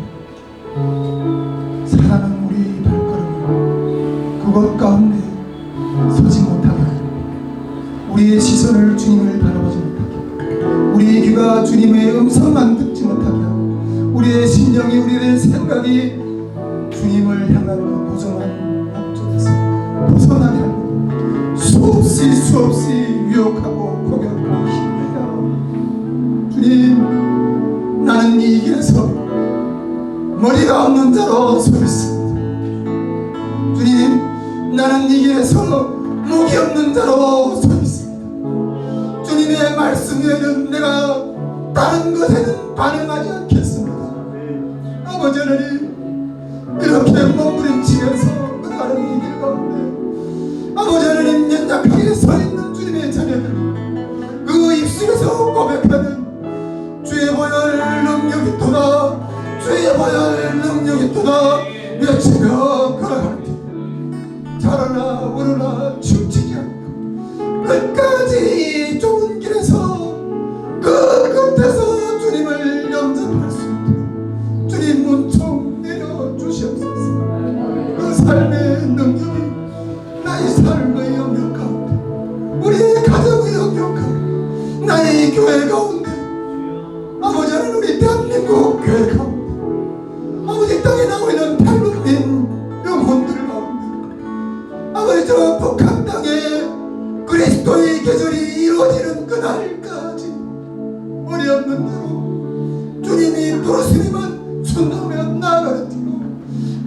사랑은 우리 발걸음을 그곳 가운데 서지 못하게 하고 우리의 시선을 주님을 바라보지 못하게 우리의 귀가 주님의 음성만 듣지 못하게 하고 우리의 심령이 우리의 생각이 주님을 향한 그 무정한 목적에서 벗어나게 하고 수없이 유혹하고 고백하고 힘내요. 주님 나는 이 길에서 머리가 없는 자로 서 있습니다. 주님 나는 이 길에서 목이 없는 자로 서 있습니다. 주님의 말씀 외에는 내가 다른 것에는 반응하지 않겠습니다. 아버지 하나님 이렇게 몸부림치면서 가는 이 길 가운데 아버지 하나님 연약하게 서 있는 주님의 자녀들 그 입술에서 고백하는 주의 보혈 능력이 도다 주의 보혈 능력이 도다 외치며 걸어갈 때 자라나 오르나 춤추지 않고 끝까지 좁은 길에서 그 끝에서 주님을 영접할 수 있도록 주님 문총 내려주시옵소서. 그 삶의 능력이 나의 삶의 영역 가운데 우리의 가정의 영역 가운데 나의 교회 가운데 아버지 하나님 우리 대한민국 교회 가운데 아버지 땅에 나와 있는 팔복된 영혼들 가운데 아버지 저 북한 땅에 그리스도의 계절이 이루어지는 그날까지 어리없는 대로 주님이 부르시면 순종하며 나아가는 대로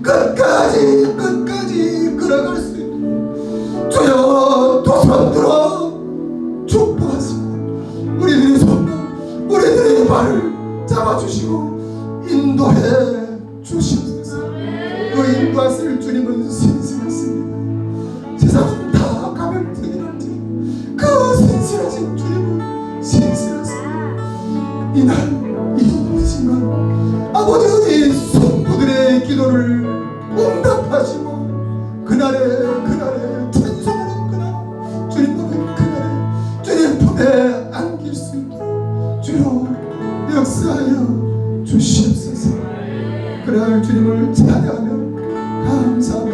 끝까지 걸어갈 수 있도록 주여 두 손 들어 축복하십니다. 우리들의 손 우리들의 발을 잡아주시고 인도해 주시옵소서. 그 인도하실 주님은 신실하십니다. 세상은 다 가면등이랄지 그 신실하신 주님은 신실하십니다. 이날 이 순간 아버지 성부들의 기도를 응답하시고 그날에 찬송하는 그날 주님 보는 그날에 주님 품에 안길 수 있도록 주여 역사하여 주시옵소서. 그날 주님을 찬양하며 감사하며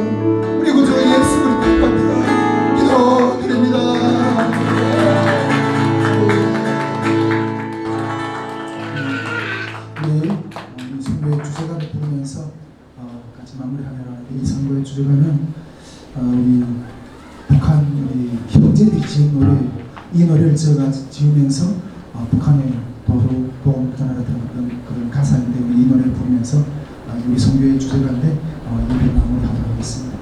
우리 구주 예수 그리스도의 이름으로 기도드립니다. 우리 선교의 주제가를 부르면서 같이 마무리하려고 하는데 이 선교의 주제가는 우리 북한 우리 형제들이 지은 노래 이 노래를 지으면서 북한의 도로 보험 전화를 들은 그런 가사인데 우리 이 노래를 부르면서 우리 선교의 주제가인데 이를 마무리하도록 하겠습니다.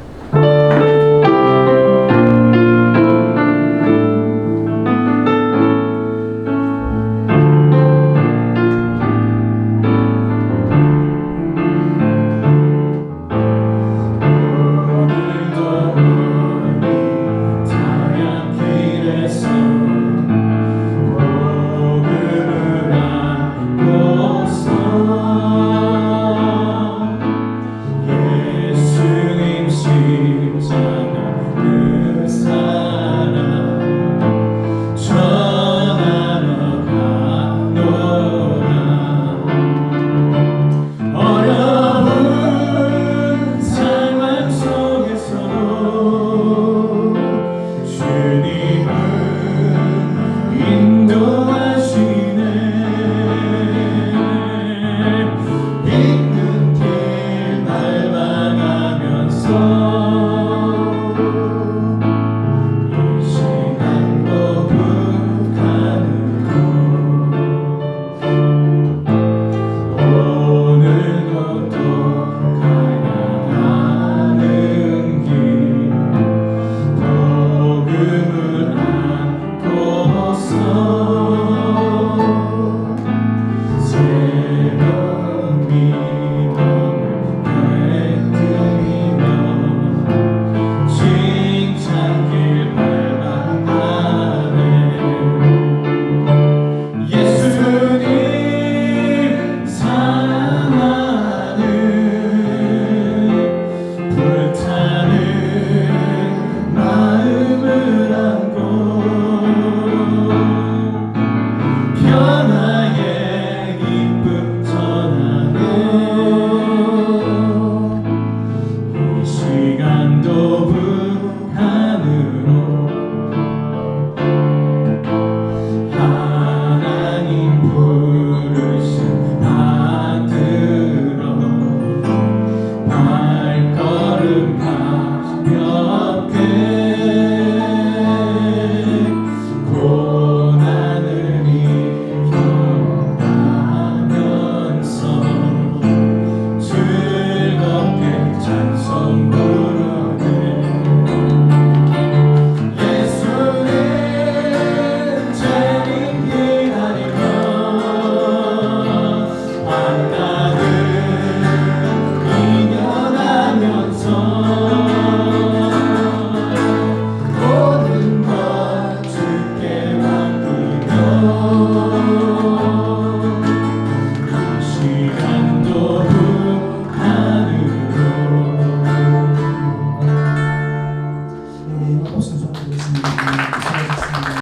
수고하셨습니다.